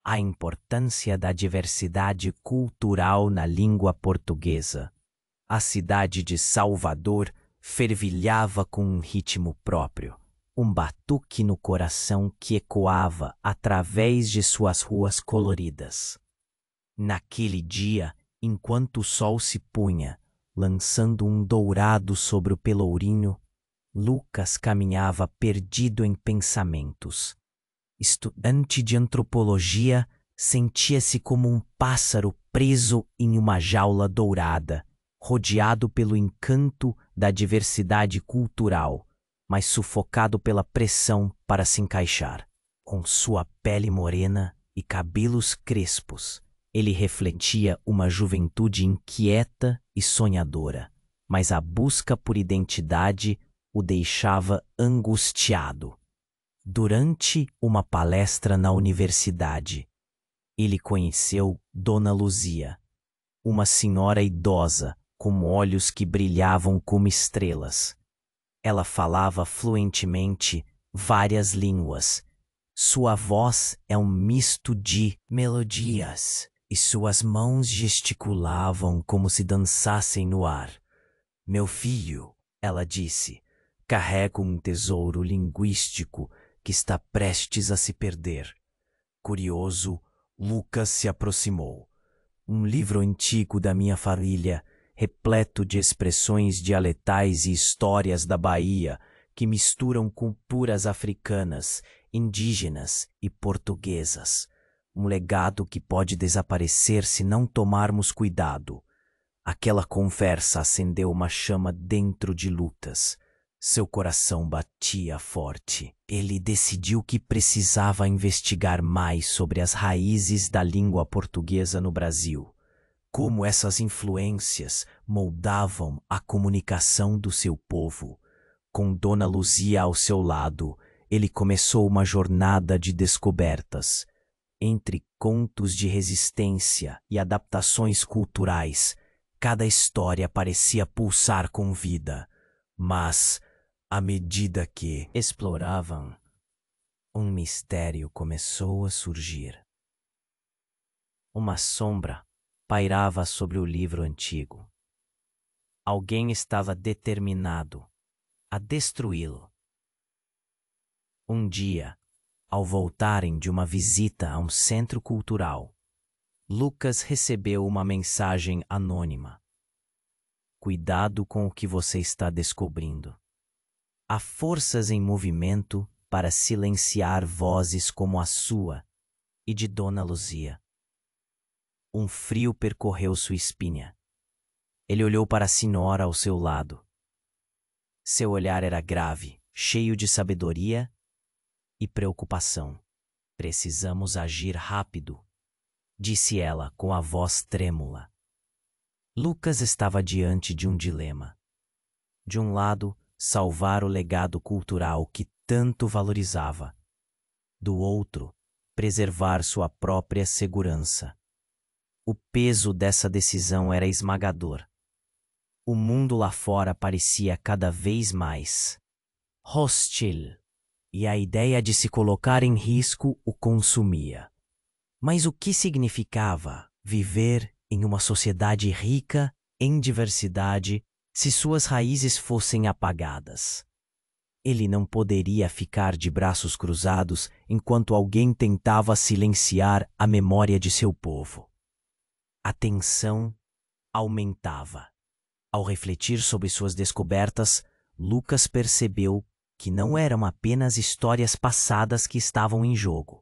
a importância da diversidade cultural na língua portuguesa. A cidade de Salvador fervilhava com um ritmo próprio, um batuque no coração que ecoava através de suas ruas coloridas. Naquele dia, enquanto o sol se punha, lançando um dourado sobre o Pelourinho, Lucas caminhava perdido em pensamentos. Estudante de antropologia, sentia-se como um pássaro preso em uma jaula dourada, rodeado pelo encanto da diversidade cultural, mas sufocado pela pressão para se encaixar. Com sua pele morena e cabelos crespos, ele refletia uma juventude inquieta e sonhadora, mas a busca por identidade o deixava angustiado. Durante uma palestra na universidade, ele conheceu Dona Luzia, uma senhora idosa com olhos que brilhavam como estrelas. Ela falava fluentemente várias línguas. Sua voz é um misto de melodias e suas mãos gesticulavam como se dançassem no ar. Meu filho, ela disse, carrega um tesouro linguístico que está prestes a se perder. Curioso, Lucas se aproximou. Um livro antigo da minha família, repleto de expressões dialetais e histórias da Bahia que misturam culturas africanas, indígenas e portuguesas. Um legado que pode desaparecer se não tomarmos cuidado. Aquela conversa acendeu uma chama dentro de Lucas. Seu coração batia forte. Ele decidiu que precisava investigar mais sobre as raízes da língua portuguesa no Brasil. Como essas influências moldavam a comunicação do seu povo. Com Dona Luzia ao seu lado, ele começou uma jornada de descobertas. Entre contos de resistência e adaptações culturais, cada história parecia pulsar com vida. Mas, à medida que exploravam, um mistério começou a surgir. Uma sombra pairava sobre o livro antigo. Alguém estava determinado a destruí-lo. Um dia, ao voltarem de uma visita a um centro cultural, Lucas recebeu uma mensagem anônima. Cuidado com o que você está descobrindo. Há forças em movimento para silenciar vozes como a sua e de Dona Luzia. Um frio percorreu sua espinha. Ele olhou para a senhora ao seu lado. Seu olhar era grave, cheio de sabedoria e preocupação. Precisamos agir rápido, disse ela com a voz trêmula. Lucas estava diante de um dilema. De um lado, salvar o legado cultural que tanto valorizava. Do outro, preservar sua própria segurança. O peso dessa decisão era esmagador. O mundo lá fora parecia cada vez mais hostil, e a ideia de se colocar em risco o consumia. Mas o que significava viver em uma sociedade rica em diversidade se suas raízes fossem apagadas? Ele não poderia ficar de braços cruzados enquanto alguém tentava silenciar a memória de seu povo. A tensão aumentava. Ao refletir sobre suas descobertas, Lucas percebeu que não eram apenas histórias passadas que estavam em jogo,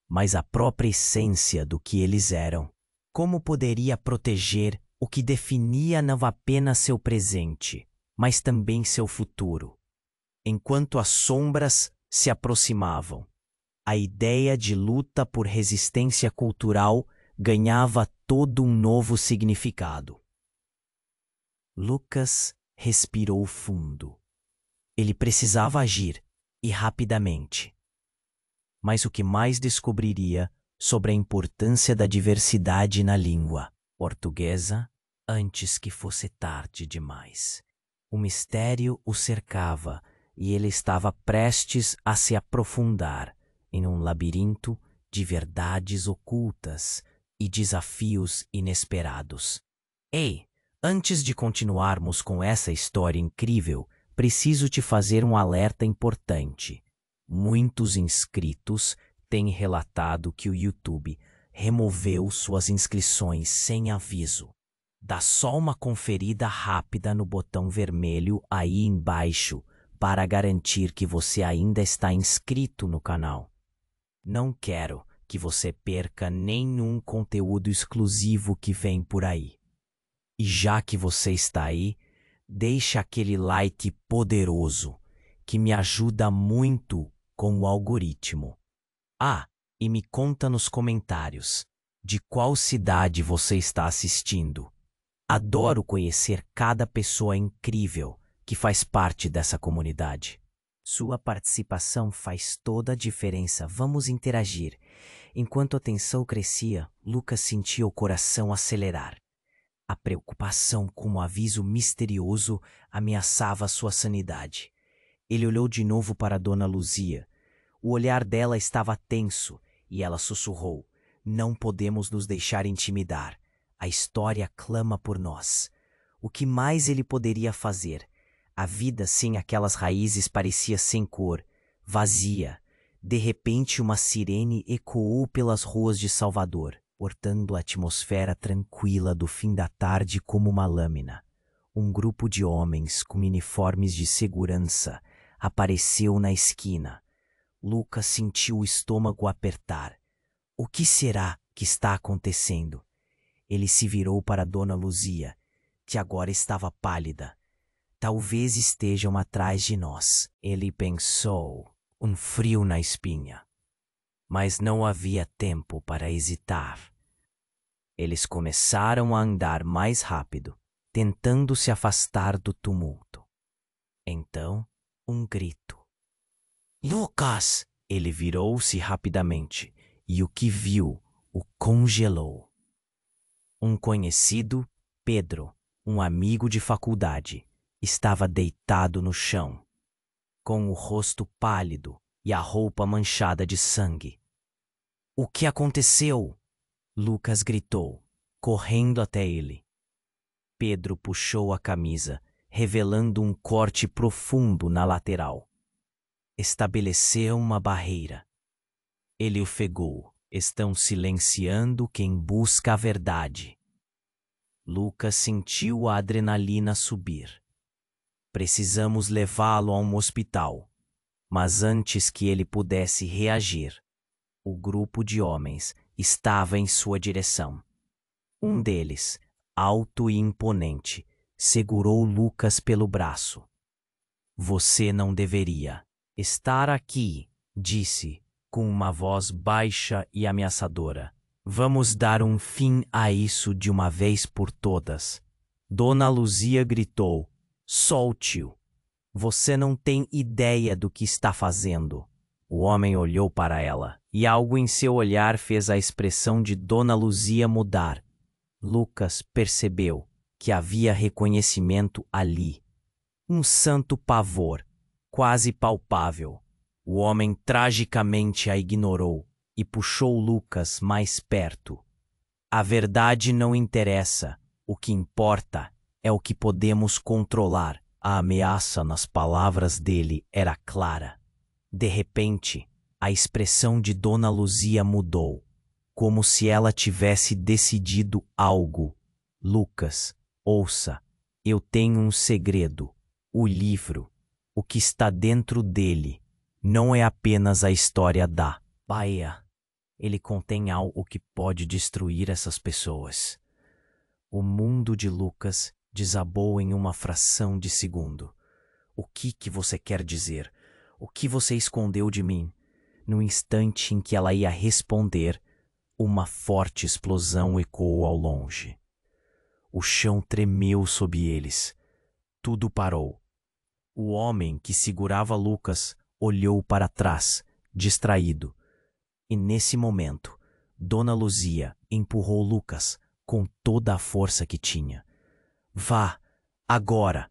mas a própria essência do que eles eram. Como poderia proteger o que definia não apenas seu presente, mas também seu futuro? Enquanto as sombras se aproximavam, a ideia de luta por resistência cultural ganhava todo um novo significado. Lucas respirou fundo. Ele precisava agir, e rapidamente. Mas o que mais descobriria sobre a importância da diversidade na língua portuguesa antes que fosse tarde demais? O mistério o cercava e ele estava prestes a se aprofundar em um labirinto de verdades ocultas e desafios inesperados. Ei, antes de continuarmos com essa história incrível, preciso te fazer um alerta importante. Muitos inscritos têm relatado que o YouTube removeu suas inscrições sem aviso. Dá só uma conferida rápida no botão vermelho aí embaixo para garantir que você ainda está inscrito no canal. Não quero que você perca nenhum conteúdo exclusivo que vem por aí. E já que você está aí, deixa aquele like poderoso que me ajuda muito com o algoritmo. Ah, e me conta nos comentários de qual cidade você está assistindo. Adoro conhecer cada pessoa incrível que faz parte dessa comunidade. Sua participação faz toda a diferença. Vamos interagir. Enquanto a tensão crescia, Lucas sentia o coração acelerar. A preocupação com o aviso misterioso ameaçava sua sanidade. Ele olhou de novo para Dona Luzia. O olhar dela estava tenso e ela sussurrou: "Não podemos nos deixar intimidar. A história clama por nós." O que mais ele poderia fazer? A vida sem aquelas raízes parecia sem cor, vazia. De repente, uma sirene ecoou pelas ruas de Salvador, cortando a atmosfera tranquila do fim da tarde como uma lâmina. Um grupo de homens com uniformes de segurança apareceu na esquina. Lucas sentiu o estômago apertar. O que será que está acontecendo? Ele se virou para Dona Luzia, que agora estava pálida. Talvez estejam atrás de nós, ele pensou, um frio na espinha. Mas não havia tempo para hesitar. Eles começaram a andar mais rápido, tentando se afastar do tumulto. Então, um grito. "Lucas!" Ele virou-se rapidamente e o que viu o congelou. Um conhecido, Pedro, um amigo de faculdade, estava deitado no chão, com o rosto pálido e a roupa manchada de sangue. "O que aconteceu?" Lucas gritou, correndo até ele. Pedro puxou a camisa, revelando um corte profundo na lateral. Estabeleceu uma barreira. Ele ofegou: "Estão silenciando quem busca a verdade." Lucas sentiu a adrenalina subir. "Precisamos levá-lo a um hospital." Mas antes que ele pudesse reagir, o grupo de homens estava em sua direção. Um deles, alto e imponente, segurou Lucas pelo braço. "Você não deveria estar aqui", disse, com uma voz baixa e ameaçadora. "Vamos dar um fim a isso de uma vez por todas." Dona Luzia gritou: "Solte-o! Você não tem ideia do que está fazendo." O homem olhou para ela, e algo em seu olhar fez a expressão de Dona Luzia mudar. Lucas percebeu que havia reconhecimento ali. Um santo pavor, quase palpável. O homem tragicamente a ignorou e puxou Lucas mais perto. "A verdade não interessa. O que importa é o que podemos controlar." A ameaça nas palavras dele era clara. De repente, a expressão de Dona Luzia mudou, como se ela tivesse decidido algo. "Lucas, ouça, eu tenho um segredo. O livro, o que está dentro dele, não é apenas a história da Bahia. Ele contém algo que pode destruir essas pessoas." O mundo de Lucas desabou em uma fração de segundo. "O que você quer dizer? O que você escondeu de mim?" No instante em que ela ia responder, uma forte explosão ecoou ao longe. O chão tremeu sob eles. Tudo parou. O homem que segurava Lucas olhou para trás, distraído. E nesse momento, Dona Luzia empurrou Lucas com toda a força que tinha. "Vá, agora!"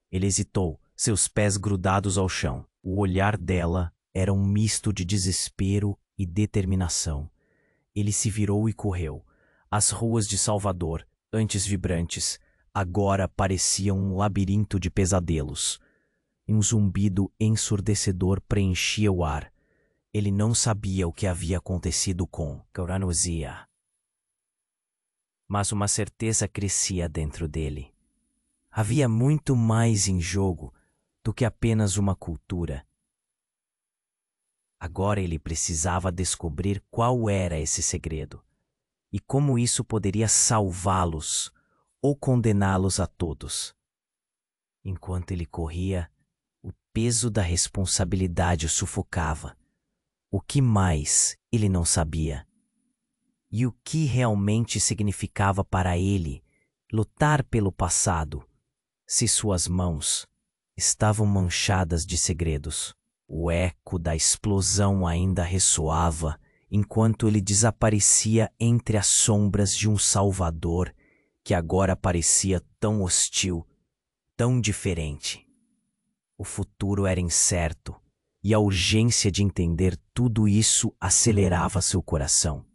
Ele hesitou, seus pés grudados ao chão. O olhar dela era um misto de desespero e determinação. Ele se virou e correu. As ruas de Salvador, antes vibrantes, agora pareciam um labirinto de pesadelos. Um zumbido ensurdecedor preenchia o ar. Ele não sabia o que havia acontecido com Coranuzia. Mas uma certeza crescia dentro dele. Havia muito mais em jogo do que apenas uma cultura. Agora ele precisava descobrir qual era esse segredo e como isso poderia salvá-los ou condená-los a todos. Enquanto ele corria, o peso da responsabilidade o sufocava. O que mais ele não sabia? E o que realmente significava para ele lutar pelo passado, se suas mãos estavam manchadas de segredos? O eco da explosão ainda ressoava enquanto ele desaparecia entre as sombras de um Salvador que agora parecia tão hostil, tão diferente. O futuro era incerto e a urgência de entender tudo isso acelerava seu coração.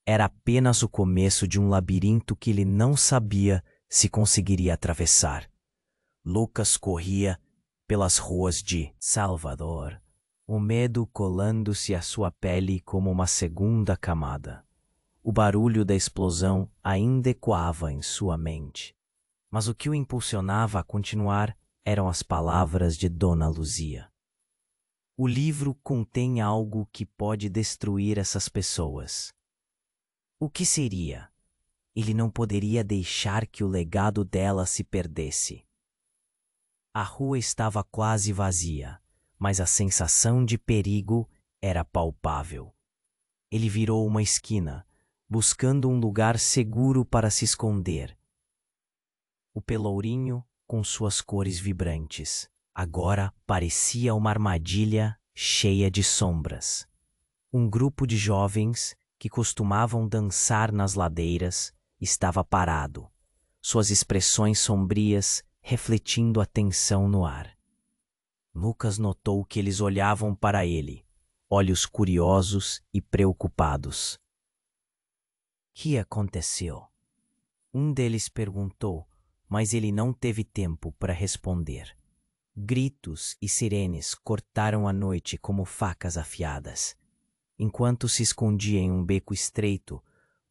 Era apenas o começo de um labirinto que ele não sabia se conseguiria atravessar. Lucas corria pelas ruas de Salvador, o medo colando-se à sua pele como uma segunda camada. O barulho da explosão ainda ecoava em sua mente. Mas o que o impulsionava a continuar eram as palavras de Dona Luzia. O livro contém algo que pode destruir essas pessoas. O que seria? Ele não poderia deixar que o legado dela se perdesse. A rua estava quase vazia, mas a sensação de perigo era palpável. Ele virou uma esquina, buscando um lugar seguro para se esconder. O pelourinho, com suas cores vibrantes, agora parecia uma armadilha cheia de sombras. Um grupo de jovens que costumavam dançar nas ladeiras estava parado, suas expressões sombrias refletindo a tensão no ar. Lucas notou que eles olhavam para ele, olhos curiosos e preocupados. — Que aconteceu? Um deles perguntou, mas ele não teve tempo para responder. Gritos e sirenes cortaram a noite como facas afiadas. Enquanto se escondia em um beco estreito,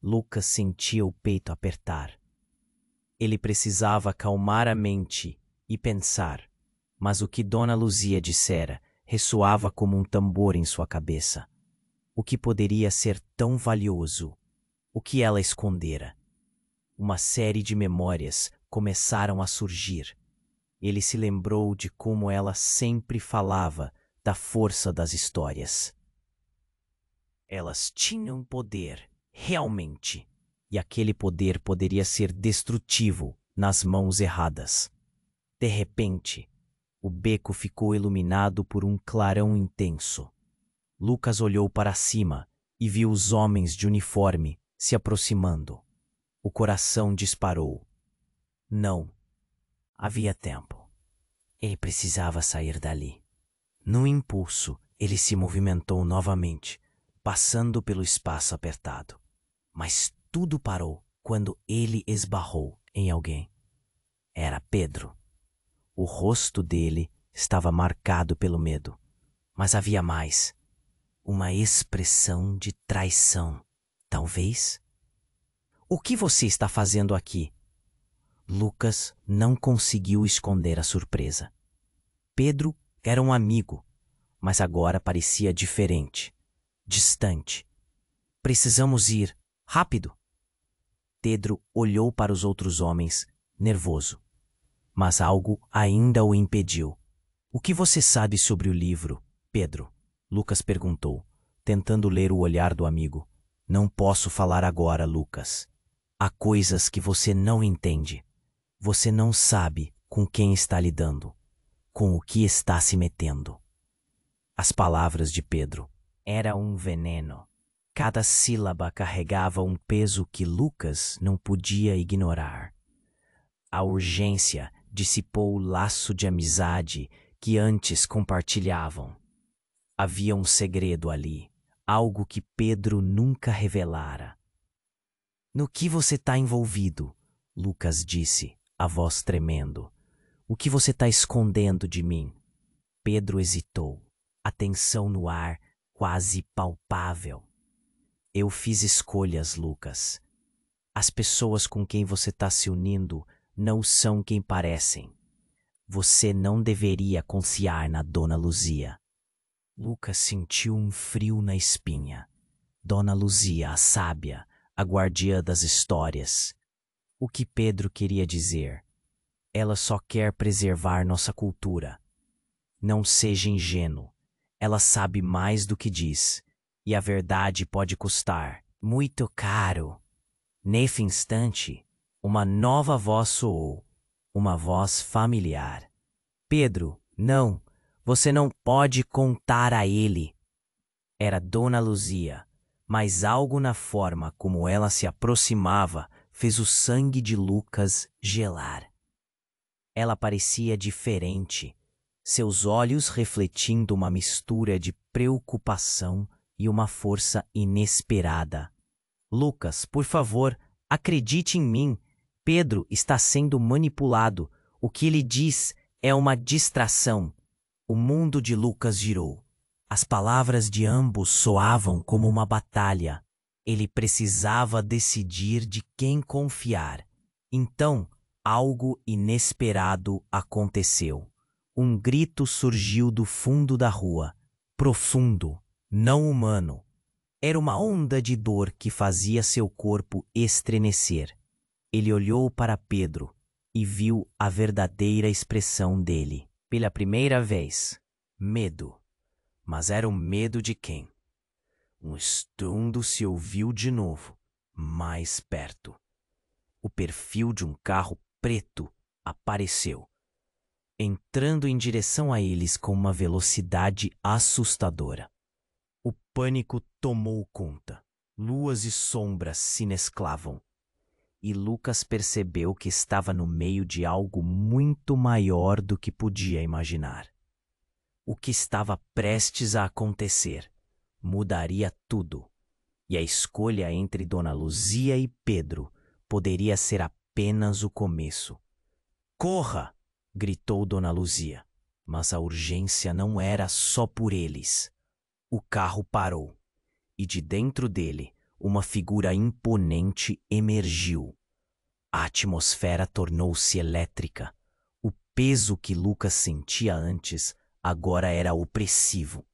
Lucas sentia o peito apertar. Ele precisava acalmar a mente e pensar, mas o que Dona Luzia dissera ressoava como um tambor em sua cabeça. O que poderia ser tão valioso? O que ela escondera? Uma série de memórias começaram a surgir. Ele se lembrou de como ela sempre falava da força das histórias. Elas tinham poder, realmente, e aquele poder poderia ser destrutivo nas mãos erradas. De repente, o beco ficou iluminado por um clarão intenso. Lucas olhou para cima e viu os homens de uniforme se aproximando. O coração disparou. Não. Havia tempo. Ele precisava sair dali. No impulso, ele se movimentou novamente, passando pelo espaço apertado. Mas tudo parou quando ele esbarrou em alguém. Era Pedro. O rosto dele estava marcado pelo medo. Mas havia mais. Uma expressão de traição, talvez? — O que você está fazendo aqui? Lucas não conseguiu esconder a surpresa. Pedro era um amigo, mas agora parecia diferente, distante. — Precisamos ir, rápido! Pedro olhou para os outros homens, nervoso. Mas algo ainda o impediu. — O que você sabe sobre o livro, Pedro? Lucas perguntou, tentando ler o olhar do amigo. — Não posso falar agora, Lucas. Há coisas que você não entende. Você não sabe com quem está lidando, com o que está se metendo. As palavras de Pedro eram um veneno. Cada sílaba carregava um peso que Lucas não podia ignorar. A urgência dissipou o laço de amizade que antes compartilhavam. Havia um segredo ali, algo que Pedro nunca revelara. No que você está envolvido? Lucas disse, a voz tremendo. O que você está escondendo de mim? Pedro hesitou, a tensão no ar quase palpável. Eu fiz escolhas, Lucas. As pessoas com quem você está se unindo não são quem parecem. Você não deveria confiar na Dona Luzia. Lucas sentiu um frio na espinha. Dona Luzia, a sábia, a guardiã das histórias. O que Pedro queria dizer? Ela só quer preservar nossa cultura. Não seja ingênuo. Ela sabe mais do que diz. E a verdade pode custar muito caro. Nesse instante, uma nova voz soou. Uma voz familiar. Pedro, não. Você não pode contar a ele. Era Dona Luzia, mas algo na forma como ela se aproximava fez o sangue de Lucas gelar. Ela parecia diferente, seus olhos refletindo uma mistura de preocupação e uma força inesperada. Lucas, por favor, acredite em mim. Pedro está sendo manipulado. O que ele diz é uma distração. O mundo de Lucas girou. As palavras de ambos soavam como uma batalha. Ele precisava decidir de quem confiar. Então, algo inesperado aconteceu. Um grito surgiu do fundo da rua. Profundo, não humano. Era uma onda de dor que fazia seu corpo estremecer. Ele olhou para Pedro e viu a verdadeira expressão dele. Pela primeira vez, medo. Mas era o medo de quem? Um estrondo se ouviu de novo, mais perto. O perfil de um carro preto apareceu, entrando em direção a eles com uma velocidade assustadora. O pânico tomou conta. Luas e sombras se mesclavam. E Lucas percebeu que estava no meio de algo muito maior do que podia imaginar. O que estava prestes a acontecer mudaria tudo, e a escolha entre Dona Luzia e Pedro poderia ser apenas o começo. Corra! Gritou Dona Luzia, mas a urgência não era só por eles. O carro parou, e de dentro dele uma figura imponente emergiu. A atmosfera tornou-se elétrica. O peso que Lucas sentia antes agora era opressivo.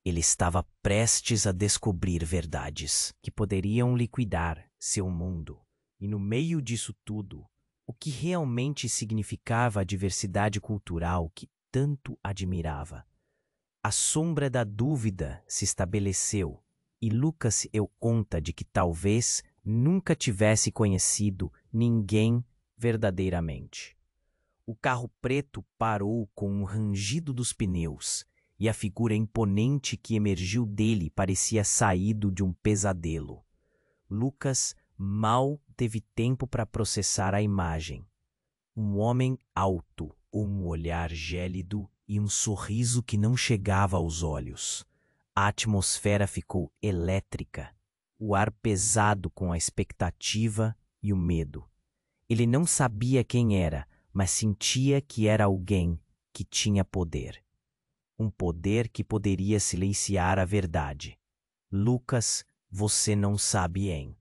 Ele estava prestes a descobrir verdades que poderiam liquidar seu mundo. E no meio disso tudo, o que realmente significava a diversidade cultural que tanto admirava. A sombra da dúvida se estabeleceu e Lucas se deu conta de que talvez nunca tivesse conhecido ninguém verdadeiramente. O carro preto parou com um rangido dos pneus e a figura imponente que emergiu dele parecia saído de um pesadelo. Lucas mal teve tempo para processar a imagem. Um homem alto, um olhar gélido e um sorriso que não chegava aos olhos. A atmosfera ficou elétrica, o ar pesado com a expectativa e o medo. Ele não sabia quem era, mas sentia que era alguém que tinha poder. Um poder que poderia silenciar a verdade. Lucas, você não sabe em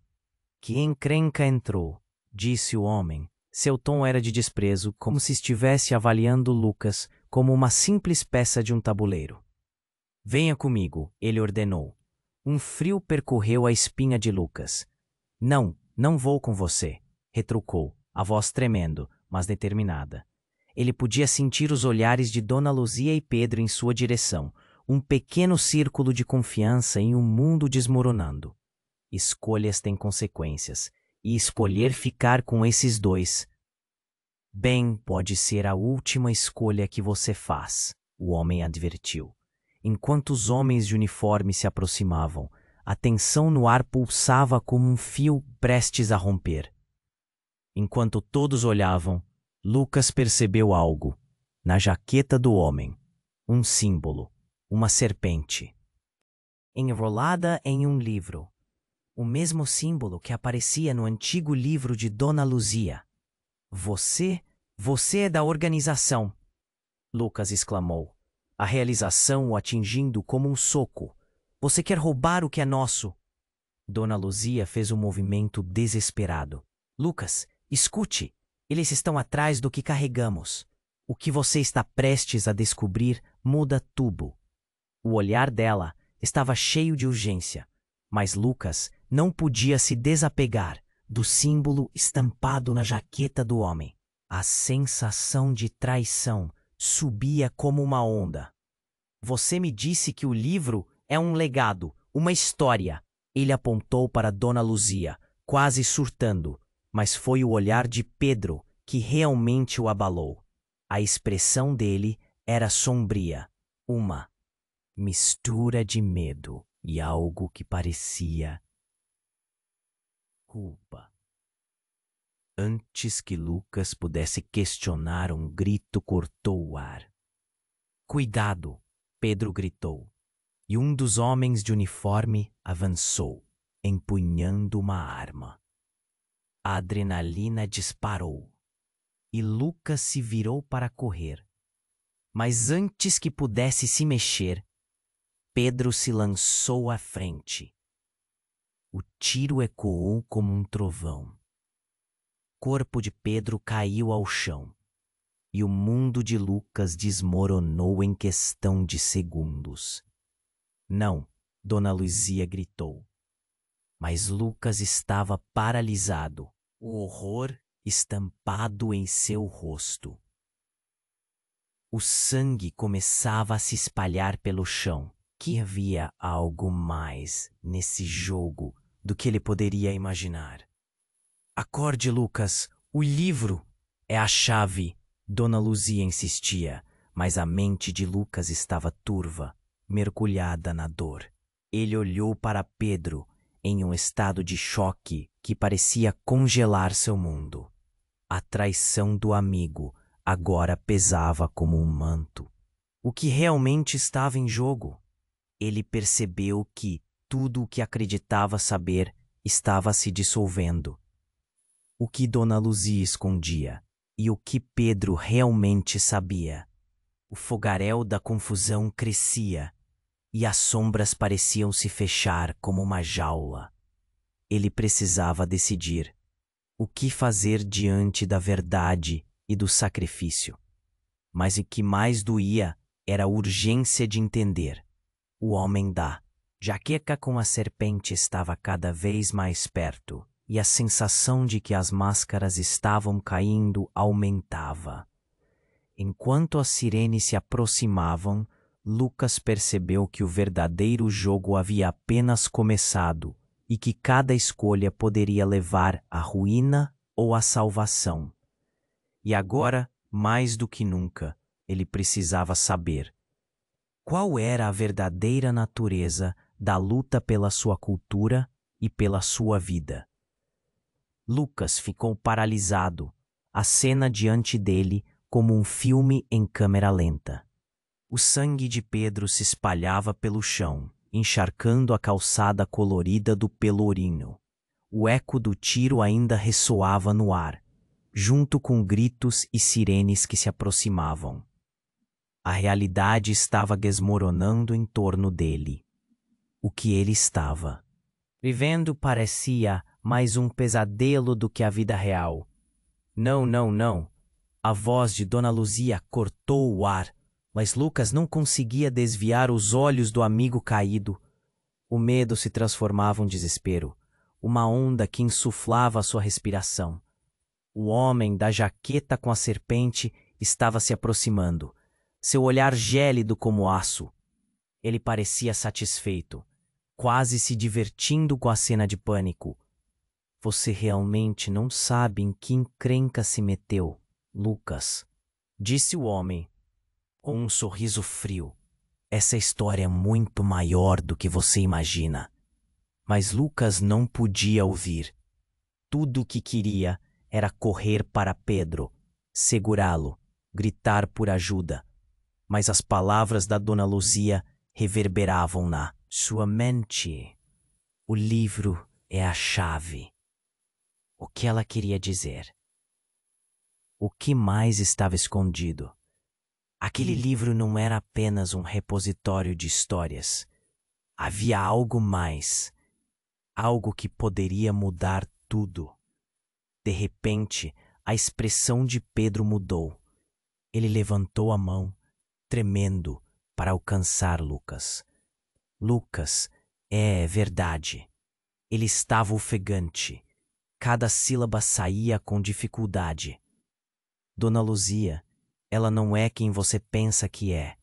que encrenca entrou, disse o homem. Seu tom era de desprezo, como se estivesse avaliando Lucas como uma simples peça de um tabuleiro. Venha comigo, ele ordenou. Um frio percorreu a espinha de Lucas. Não, não vou com você, retrucou, a voz tremendo, mas determinada. Ele podia sentir os olhares de Dona Luzia e Pedro em sua direção, um pequeno círculo de confiança em um mundo desmoronando. Escolhas têm consequências, e escolher ficar com esses dois, bem, pode ser a última escolha que você faz, o homem advertiu. Enquanto os homens de uniforme se aproximavam, a tensão no ar pulsava como um fio prestes a romper. Enquanto todos olhavam, Lucas percebeu algo. Na jaqueta do homem, um símbolo, uma serpente. enrolada em um livro. O mesmo símbolo que aparecia no antigo livro de Dona Luzia. Você é da organização, Lucas exclamou, a realização o atingindo como um soco. Você quer roubar o que é nosso. Dona Luzia fez um movimento desesperado. Lucas, escute, eles estão atrás do que carregamos. O que você está prestes a descobrir muda tudo. O olhar dela estava cheio de urgência, mas Lucas não podia se desapegar do símbolo estampado na jaqueta do homem. A sensação de traição subia como uma onda. Você me disse que o livro é um legado, uma história. Ele apontou para Dona Luzia, quase surtando, mas foi o olhar de Pedro que realmente o abalou. A expressão dele era sombria, uma mistura de medo e algo que parecia culpa. Antes que Lucas pudesse questionar, um grito cortou o ar. Cuidado! Pedro gritou, e um dos homens de uniforme avançou, empunhando uma arma. A adrenalina disparou, e Lucas se virou para correr. Mas antes que pudesse se mexer, Pedro se lançou à frente. O tiro ecoou como um trovão. O corpo de Pedro caiu ao chão, e o mundo de Lucas desmoronou em questão de segundos. Não, Dona Luzia gritou. Mas Lucas estava paralisado, o horror estampado em seu rosto. O sangue começava a se espalhar pelo chão. Que havia algo mais nesse jogo do que ele poderia imaginar. Acorde, Lucas, o livro é a chave, Dona Luzia insistia, mas a mente de Lucas estava turva, mergulhada na dor. Ele olhou para Pedro em um estado de choque que parecia congelar seu mundo. A traição do amigo agora pesava como um manto. O que realmente estava em jogo? Ele percebeu que tudo o que acreditava saber estava se dissolvendo. O que Dona Luzia escondia e o que Pedro realmente sabia. O fogaréu da confusão crescia e as sombras pareciam se fechar como uma jaula. Ele precisava decidir o que fazer diante da verdade e do sacrifício. Mas o que mais doía era a urgência de entender. O homem da jaqueca com a serpente estava cada vez mais perto, e a sensação de que as máscaras estavam caindo aumentava. Enquanto as sirenes se aproximavam, Lucas percebeu que o verdadeiro jogo havia apenas começado e que cada escolha poderia levar à ruína ou à salvação. E agora, mais do que nunca, ele precisava saber qual era a verdadeira natureza da luta pela sua cultura e pela sua vida. Lucas ficou paralisado, a cena diante dele como um filme em câmera lenta. O sangue de Pedro se espalhava pelo chão, encharcando a calçada colorida do Pelourinho. O eco do tiro ainda ressoava no ar, junto com gritos e sirenes que se aproximavam. A realidade estava desmoronando em torno dele. O que ele estava vivendo parecia mais um pesadelo do que a vida real. Não, não, não. A voz de Dona Luzia cortou o ar, mas Lucas não conseguia desviar os olhos do amigo caído. O medo se transformava em desespero, uma onda que insuflava sua respiração. O homem da jaqueta com a serpente estava se aproximando, seu olhar gélido como aço. Ele parecia satisfeito, quase se divertindo com a cena de pânico. Você realmente não sabe em que encrenca se meteu, Lucas, disse o homem, com um sorriso frio. Essa história é muito maior do que você imagina. Mas Lucas não podia ouvir. Tudo o que queria era correr para Pedro, segurá-lo, gritar por ajuda. Mas as palavras da Dona Luzia reverberavam na Sua mente. O livro é a chave. O que ela queria dizer? O que mais estava escondido? Aquele livro não era apenas um repositório de histórias. Havia algo mais. Algo que poderia mudar tudo. De repente, a expressão de Pedro mudou. Ele levantou a mão, tremendo, para alcançar Lucas. Lucas, é verdade. Ele estava ofegante. Cada sílaba saía com dificuldade. Dona Luzia, ela não é quem você pensa que é.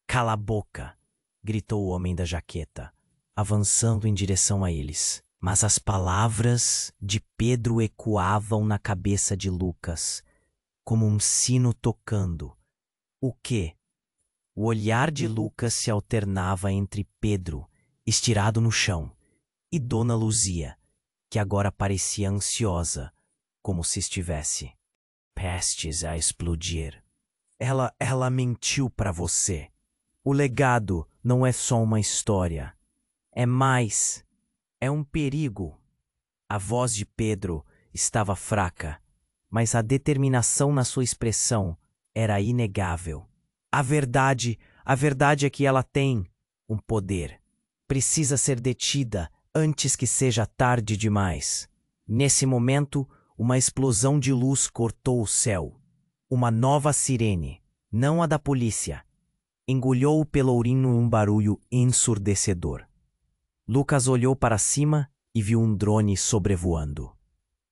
Cala a boca, gritou o homem da jaqueta, avançando em direção a eles. Mas as palavras de Pedro ecoavam na cabeça de Lucas, como um sino tocando. O quê? O olhar de Lucas se alternava entre Pedro, estirado no chão, e Dona Luzia, que agora parecia ansiosa, como se estivesse prestes a explodir. Ela mentiu para você. O legado não é só uma história. É mais. É um perigo. A voz de Pedro estava fraca, mas a determinação na sua expressão era inegável. A verdade é que ela tem um poder. Precisa ser detida antes que seja tarde demais. Nesse momento, uma explosão de luz cortou o céu. Uma nova sirene, não a da polícia, engoliu o pelourinho num barulho ensurdecedor. Lucas olhou para cima e viu um drone sobrevoando.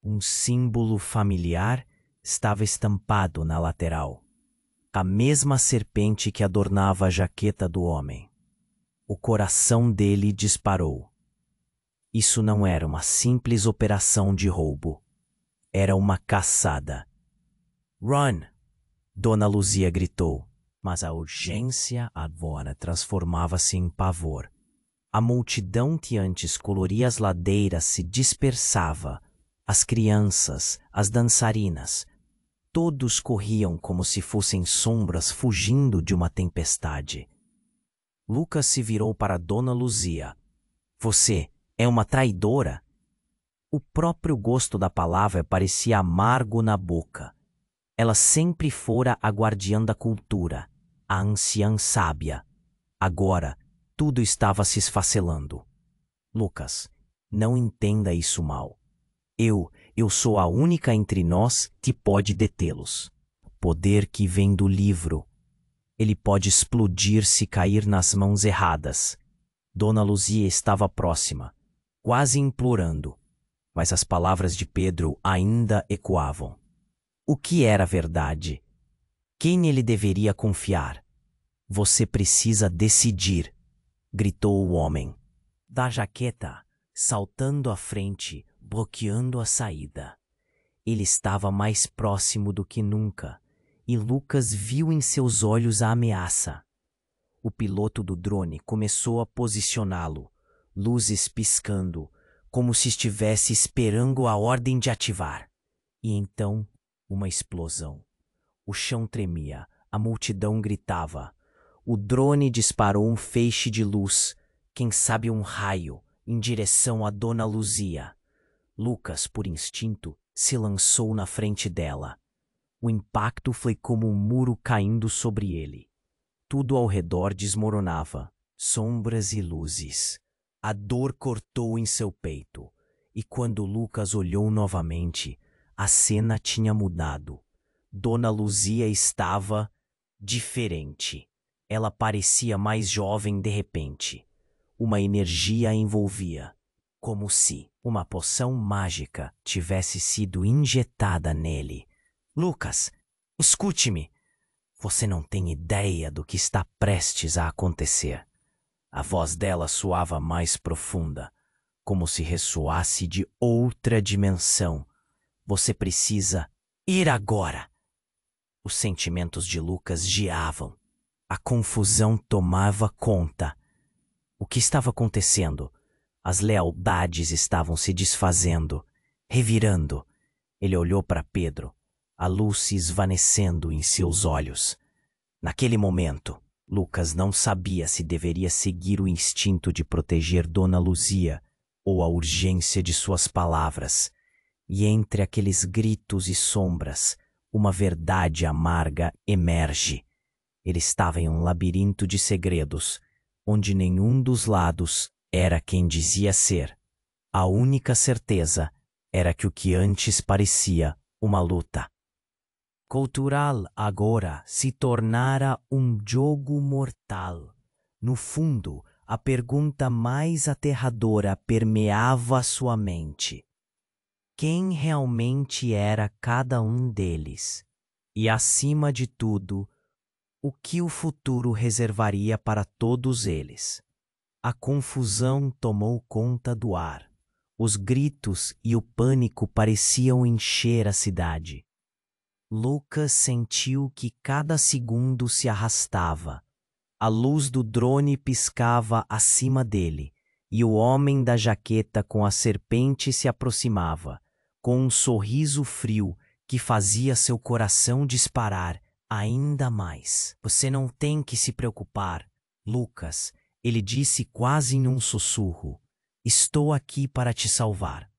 Um símbolo familiar estava estampado na lateral. A mesma serpente que adornava a jaqueta do homem. O coração dele disparou. Isso não era uma simples operação de roubo. Era uma caçada. Run! Dona Luzia gritou, mas a urgência agora transformava-se em pavor. A multidão que antes coloria as ladeiras se dispersava. As crianças, as dançarinas, todos corriam como se fossem sombras fugindo de uma tempestade. Lucas se virou para Dona Luzia. Você é uma traidora? O próprio gosto da palavra parecia amargo na boca. Ela sempre fora a guardiã da cultura, a anciã sábia. Agora, tudo estava se esfacelando. Lucas, não entenda isso mal. Eu sou a única entre nós que pode detê-los. Poder que vem do livro. Ele pode explodir se cair nas mãos erradas. Dona Luzia estava próxima, quase implorando, mas as palavras de Pedro ainda ecoavam. O que era verdade? Quem ele deveria confiar? Você precisa decidir, gritou o homem da jaqueta, saltando à frente, bloqueando a saída. Ele estava mais próximo do que nunca, e Lucas viu em seus olhos a ameaça. O piloto do drone começou a posicioná-lo, luzes piscando, como se estivesse esperando a ordem de ativar. E então, uma explosão. O chão tremia, a multidão gritava. O drone disparou um feixe de luz, quem sabe um raio, em direção a Dona Luzia. Lucas, por instinto, se lançou na frente dela. O impacto foi como um muro caindo sobre ele. Tudo ao redor desmoronava, sombras e luzes. A dor cortou em seu peito, e quando Lucas olhou novamente, a cena tinha mudado. Dona Luzia estava diferente. Ela parecia mais jovem de repente. Uma energia a envolvia, como se uma poção mágica tivesse sido injetada nele. Lucas, escute-me. Você não tem ideia do que está prestes a acontecer. A voz dela soava mais profunda, como se ressoasse de outra dimensão. Você precisa ir agora. Os sentimentos de Lucas geavam. A confusão tomava conta. O que estava acontecendo? As lealdades estavam se desfazendo, revirando. Ele olhou para Pedro, a luz se esvanecendo em seus olhos. Naquele momento, Lucas não sabia se deveria seguir o instinto de proteger Dona Luzia ou a urgência de suas palavras, e entre aqueles gritos e sombras, uma verdade amarga emerge. Ele estava em um labirinto de segredos, onde nenhum dos lados era quem dizia ser. A única certeza era que o que antes parecia uma luta cultural agora se tornara um jogo mortal. No fundo, a pergunta mais aterradora permeava sua mente. Quem realmente era cada um deles? E, acima de tudo, o que o futuro reservaria para todos eles? A confusão tomou conta do ar. Os gritos e o pânico pareciam encher a cidade. Lucas sentiu que cada segundo se arrastava. A luz do drone piscava acima dele, e o homem da jaqueta com a serpente se aproximava, com um sorriso frio que fazia seu coração disparar ainda mais. Você não tem que se preocupar, Lucas, ele disse quase em um sussurro. Estou aqui para te salvar.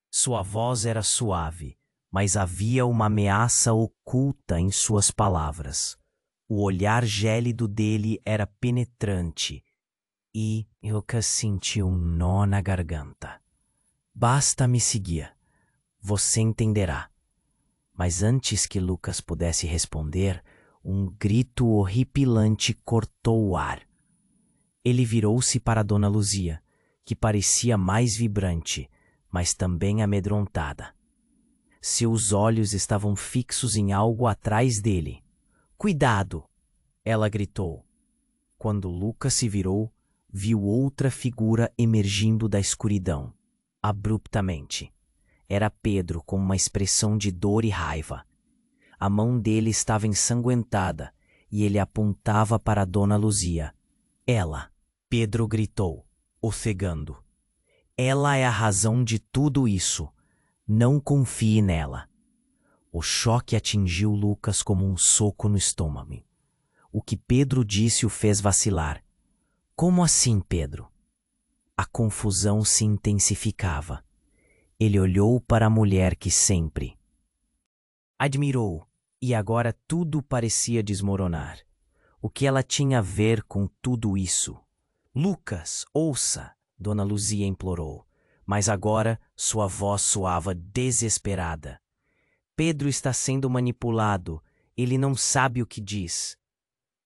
Sua voz era suave, mas havia uma ameaça oculta em suas palavras. O olhar gélido dele era penetrante e Lucas sentiu um nó na garganta. Basta me seguir, você entenderá. Mas antes que Lucas pudesse responder, um grito horripilante cortou o ar. Ele virou-se para Dona Luzia, que parecia mais vibrante, mas também amedrontada. Seus olhos estavam fixos em algo atrás dele. Cuidado! Ela gritou. Quando Lucas se virou, viu outra figura emergindo da escuridão. Abruptamente. Era Pedro com uma expressão de dor e raiva. A mão dele estava ensanguentada e ele apontava para Dona Luzia. Ela, Pedro gritou, ofegando. Ela é a razão de tudo isso. Não confie nela. O choque atingiu Lucas como um soco no estômago. O que Pedro disse o fez vacilar. Como assim, Pedro? A confusão se intensificava. Ele olhou para a mulher que sempre admirou, e agora tudo parecia desmoronar. O que ela tinha a ver com tudo isso? Lucas, ouça, Dona Luzia implorou. Mas agora sua voz soava desesperada. Pedro está sendo manipulado. Ele não sabe o que diz.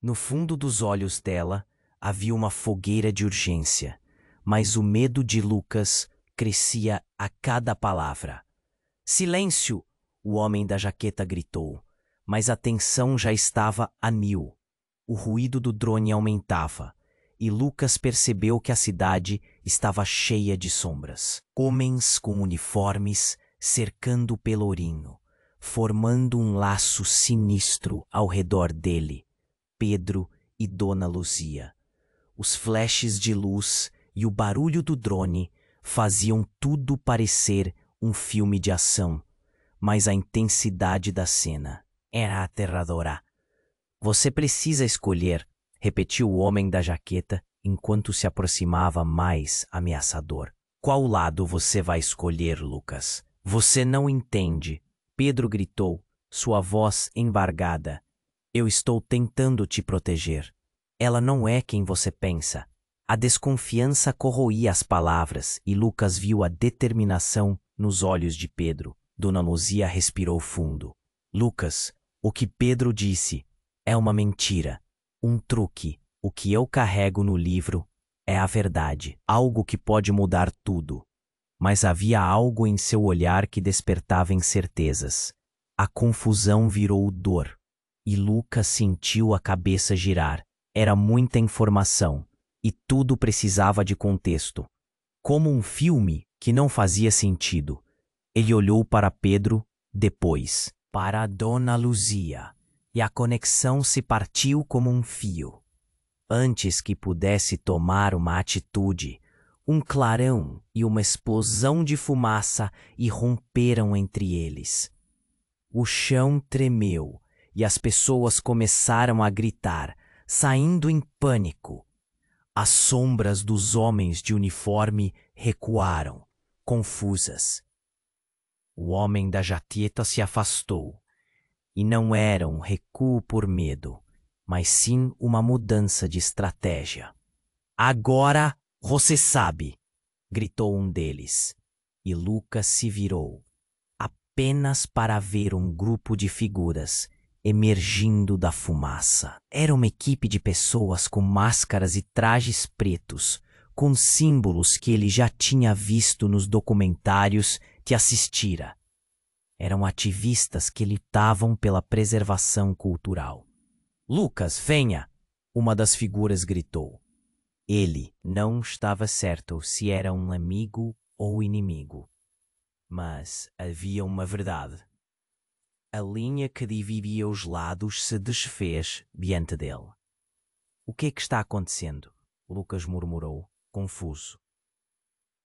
No fundo dos olhos dela havia uma fogueira de urgência, mas o medo de Lucas crescia a cada palavra. Silêncio! O homem da jaqueta gritou, mas a tensão já estava a mil. O ruído do drone aumentava, e Lucas percebeu que a cidade estava cheia de sombras. Homens com uniformes cercando o pelourinho, formando um laço sinistro ao redor dele, Pedro e Dona Luzia. Os flashes de luz e o barulho do drone faziam tudo parecer um filme de ação, mas a intensidade da cena era aterradora. Você precisa escolher, repetiu o homem da jaqueta enquanto se aproximava mais ameaçador. Qual lado você vai escolher, Lucas? Você não entende, Pedro gritou, sua voz embargada. Eu estou tentando te proteger. Ela não é quem você pensa. A desconfiança corroía as palavras e Lucas viu a determinação nos olhos de Pedro. Dona Luzia respirou fundo. Lucas, o que Pedro disse é uma mentira, um truque. O que eu carrego no livro é a verdade, algo que pode mudar tudo. Mas havia algo em seu olhar que despertava incertezas. A confusão virou dor, e Lucas sentiu a cabeça girar. Era muita informação, e tudo precisava de contexto. Como um filme que não fazia sentido. Ele olhou para Pedro, depois para a Dona Luzia, e a conexão se partiu como um fio. Antes que pudesse tomar uma atitude, um clarão e uma explosão de fumaça irromperam entre eles. O chão tremeu e as pessoas começaram a gritar, saindo em pânico. As sombras dos homens de uniforme recuaram, confusas. O homem da jaqueta se afastou, e não era um recuo por medo, mas sim uma mudança de estratégia. "Agora você sabe!" gritou um deles, e Lucas se virou, apenas para ver um grupo de figuras emergindo da fumaça. Era uma equipe de pessoas com máscaras e trajes pretos, com símbolos que ele já tinha visto nos documentários que assistira. Eram ativistas que lutavam pela preservação cultural. "Lucas, venha!" uma das figuras gritou. Ele não estava certo se era um amigo ou inimigo. Mas havia uma verdade. A linha que dividia os lados se desfez diante dele. "O que é que está acontecendo?" Lucas murmurou, confuso.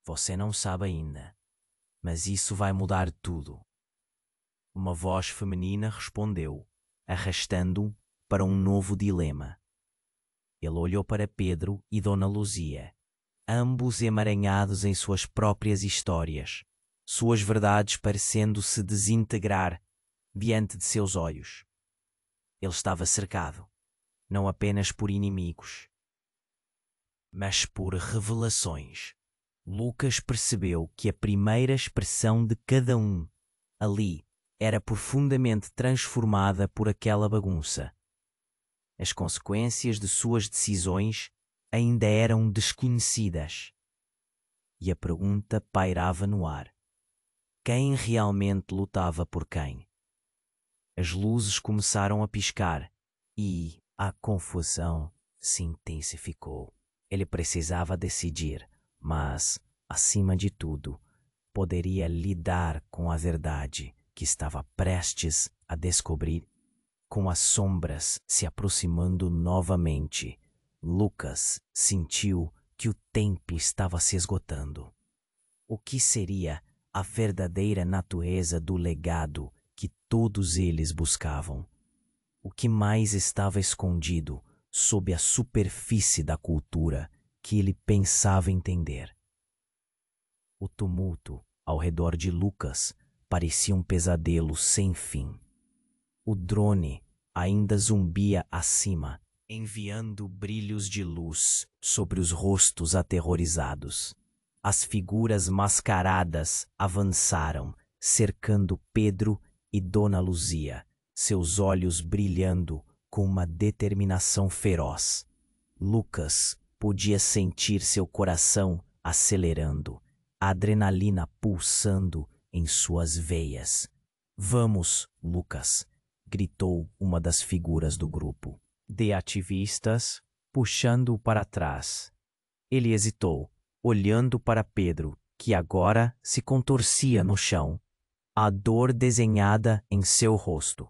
"Você não sabe ainda, mas isso vai mudar tudo." Uma voz feminina respondeu, arrastando-o para um novo dilema. Ele olhou para Pedro e Dona Luzia, ambos emaranhados em suas próprias histórias, suas verdades parecendo se desintegrar diante de seus olhos. Ele estava cercado, não apenas por inimigos, mas por revelações. Lucas percebeu que a primeira expressão de cada um ali era profundamente transformada por aquela bagunça. As consequências de suas decisões ainda eram desconhecidas. E a pergunta pairava no ar. Quem realmente lutava por quem? As luzes começaram a piscar e a confusão se intensificou. Ele precisava decidir, mas, acima de tudo, poderia lidar com a verdade que estava prestes a descobrir. Com as sombras se aproximando novamente, Lucas sentiu que o tempo estava se esgotando. O que seria a verdadeira natureza do legado que todos eles buscavam? O que mais estava escondido sob a superfície da cultura que ele pensava entender? O tumulto ao redor de Lucas parecia um pesadelo sem fim. O drone ainda zumbia acima, enviando brilhos de luz sobre os rostos aterrorizados. As figuras mascaradas avançaram, cercando Pedro e Dona Luzia, seus olhos brilhando com uma determinação feroz. Lucas podia sentir seu coração acelerando, a adrenalina pulsando em suas veias. "Vamos, Lucas!" gritou uma das figuras do grupo de ativistas, puxando-o para trás. Ele hesitou, olhando para Pedro, que agora se contorcia no chão, a dor desenhada em seu rosto.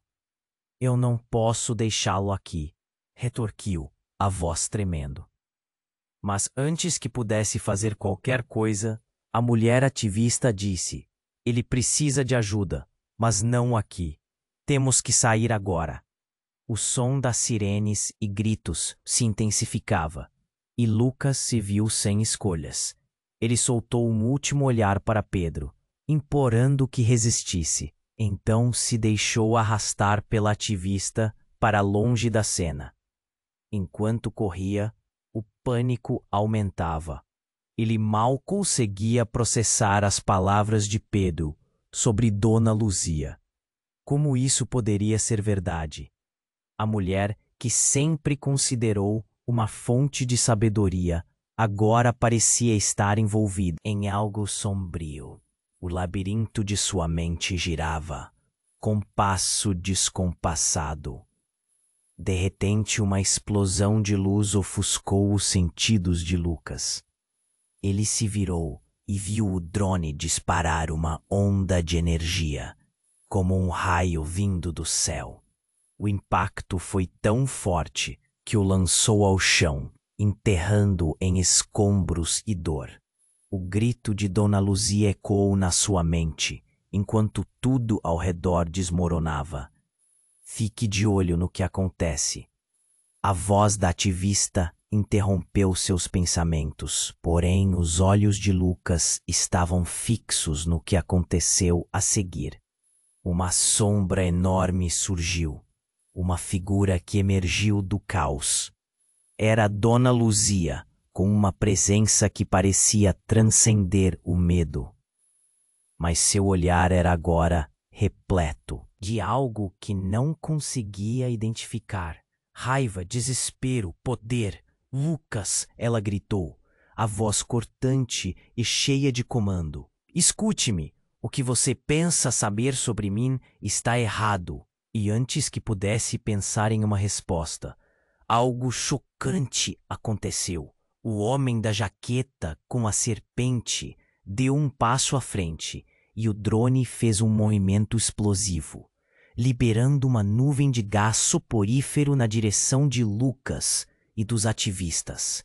"Eu não posso deixá-lo aqui", retorquiu, a voz tremendo. Mas antes que pudesse fazer qualquer coisa, a mulher ativista disse: "Ele precisa de ajuda, mas não aqui. Temos que sair agora." O som das sirenes e gritos se intensificava, e Lucas se viu sem escolhas. Ele soltou um último olhar para Pedro, implorando que resistisse. Então se deixou arrastar pela ativista para longe da cena. Enquanto corria, o pânico aumentava. Ele mal conseguia processar as palavras de Pedro sobre Dona Luzia. Como isso poderia ser verdade? A mulher que sempre considerou uma fonte de sabedoria agora parecia estar envolvida em algo sombrio. O labirinto de sua mente girava, compasso descompassado. De repente, uma explosão de luz ofuscou os sentidos de Lucas. Ele se virou e viu o drone disparar uma onda de energia, como um raio vindo do céu. O impacto foi tão forte que o lançou ao chão, enterrando-o em escombros e dor. O grito de Dona Luzia ecoou na sua mente, enquanto tudo ao redor desmoronava. "Fique de olho no que acontece." A voz da ativista interrompeu seus pensamentos, porém os olhos de Lucas estavam fixos no que aconteceu a seguir. Uma sombra enorme surgiu, uma figura que emergiu do caos. Era Dona Luzia, com uma presença que parecia transcender o medo. Mas seu olhar era agora repleto de algo que não conseguia identificar. Raiva, desespero, poder. Lucas, ela gritou, a voz cortante e cheia de comando. Escute-me, o que você pensa saber sobre mim está errado. E antes que pudesse pensar em uma resposta, algo chocante aconteceu. O homem da jaqueta com a serpente deu um passo à frente e o drone fez um movimento explosivo, liberando uma nuvem de gás soporífero na direção de Lucas e dos ativistas.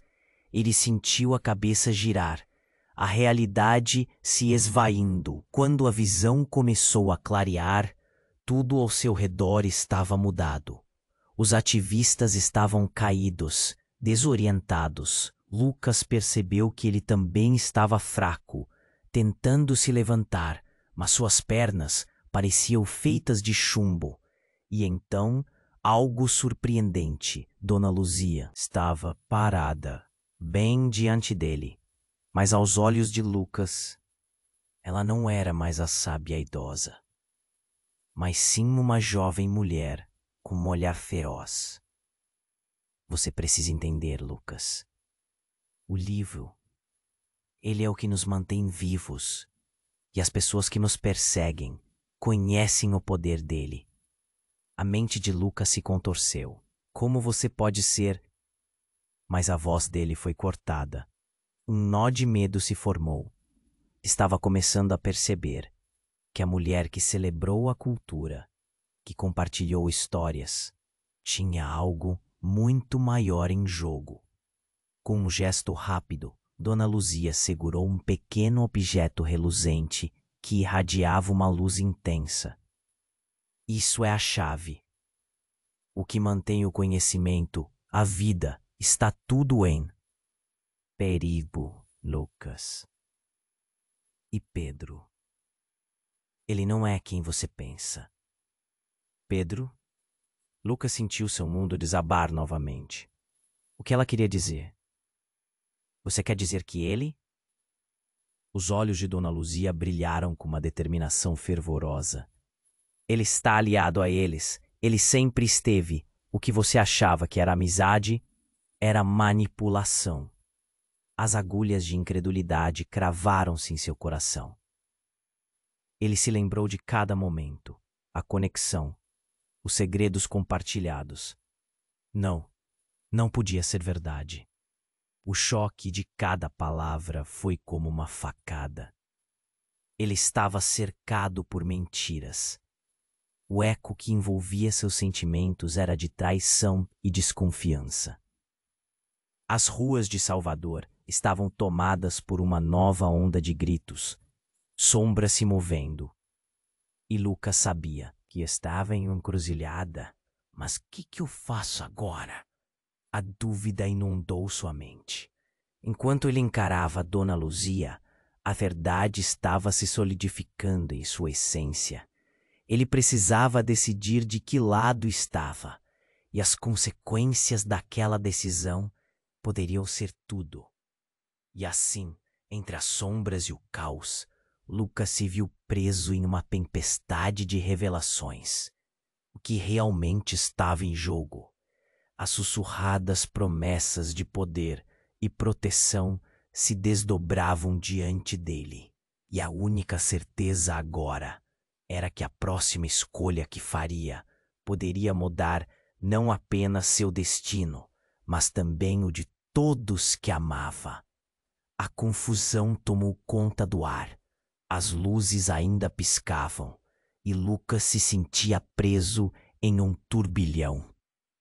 Ele sentiu a cabeça girar, a realidade se esvaindo. Quando a visão começou a clarear, tudo ao seu redor estava mudado. Os ativistas estavam caídos, desorientados. Lucas percebeu que ele também estava fraco, tentando se levantar, mas suas pernas pareciam feitas de chumbo. E então, algo surpreendente. Dona Luzia estava parada, bem diante dele. Mas aos olhos de Lucas, ela não era mais a sábia idosa, mas sim uma jovem mulher com um olhar feroz. Você precisa entender, Lucas. O livro, ele é o que nos mantém vivos, e as pessoas que nos perseguem conhecem o poder dele. A mente de Lucas se contorceu. Como você pode ser? Mas a voz dele foi cortada. Um nó de medo se formou. Estava começando a perceber que a mulher que celebrou a cultura, que compartilhou histórias, tinha algo muito maior em jogo. Com um gesto rápido, Dona Luzia segurou um pequeno objeto reluzente que irradiava uma luz intensa. Isso é a chave. O que mantém o conhecimento, a vida, está tudo em perigo, Lucas. E Pedro? Ele não é quem você pensa. Pedro? Lucas sentiu seu mundo desabar novamente. O que ela queria dizer? Você quer dizer que ele? Os olhos de Dona Luzia brilharam com uma determinação fervorosa. Ele está aliado a eles. Ele sempre esteve. O que você achava que era amizade era manipulação. As agulhas de incredulidade cravaram-se em seu coração. Ele se lembrou de cada momento, a conexão, os segredos compartilhados. Não podia ser verdade. O choque de cada palavra foi como uma facada. Ele estava cercado por mentiras. O eco que envolvia seus sentimentos era de traição e desconfiança. As ruas de Salvador estavam tomadas por uma nova onda de gritos, sombras se movendo. E Lucas sabia que estava em uma encruzilhada. Mas que eu faço agora? A dúvida inundou sua mente. Enquanto ele encarava Dona Luzia, a verdade estava se solidificando em sua essência. Ele precisava decidir de que lado estava, e as consequências daquela decisão poderiam ser tudo. E assim, entre as sombras e o caos, Lucas se viu preso em uma tempestade de revelações. O que realmente estava em jogo? As sussurradas promessas de poder e proteção se desdobravam diante dele. E a única certeza agora era que a próxima escolha que faria poderia mudar não apenas seu destino, mas também o de todos que amava. A confusão tomou conta do ar. As luzes ainda piscavam e Lucas se sentia preso em um turbilhão.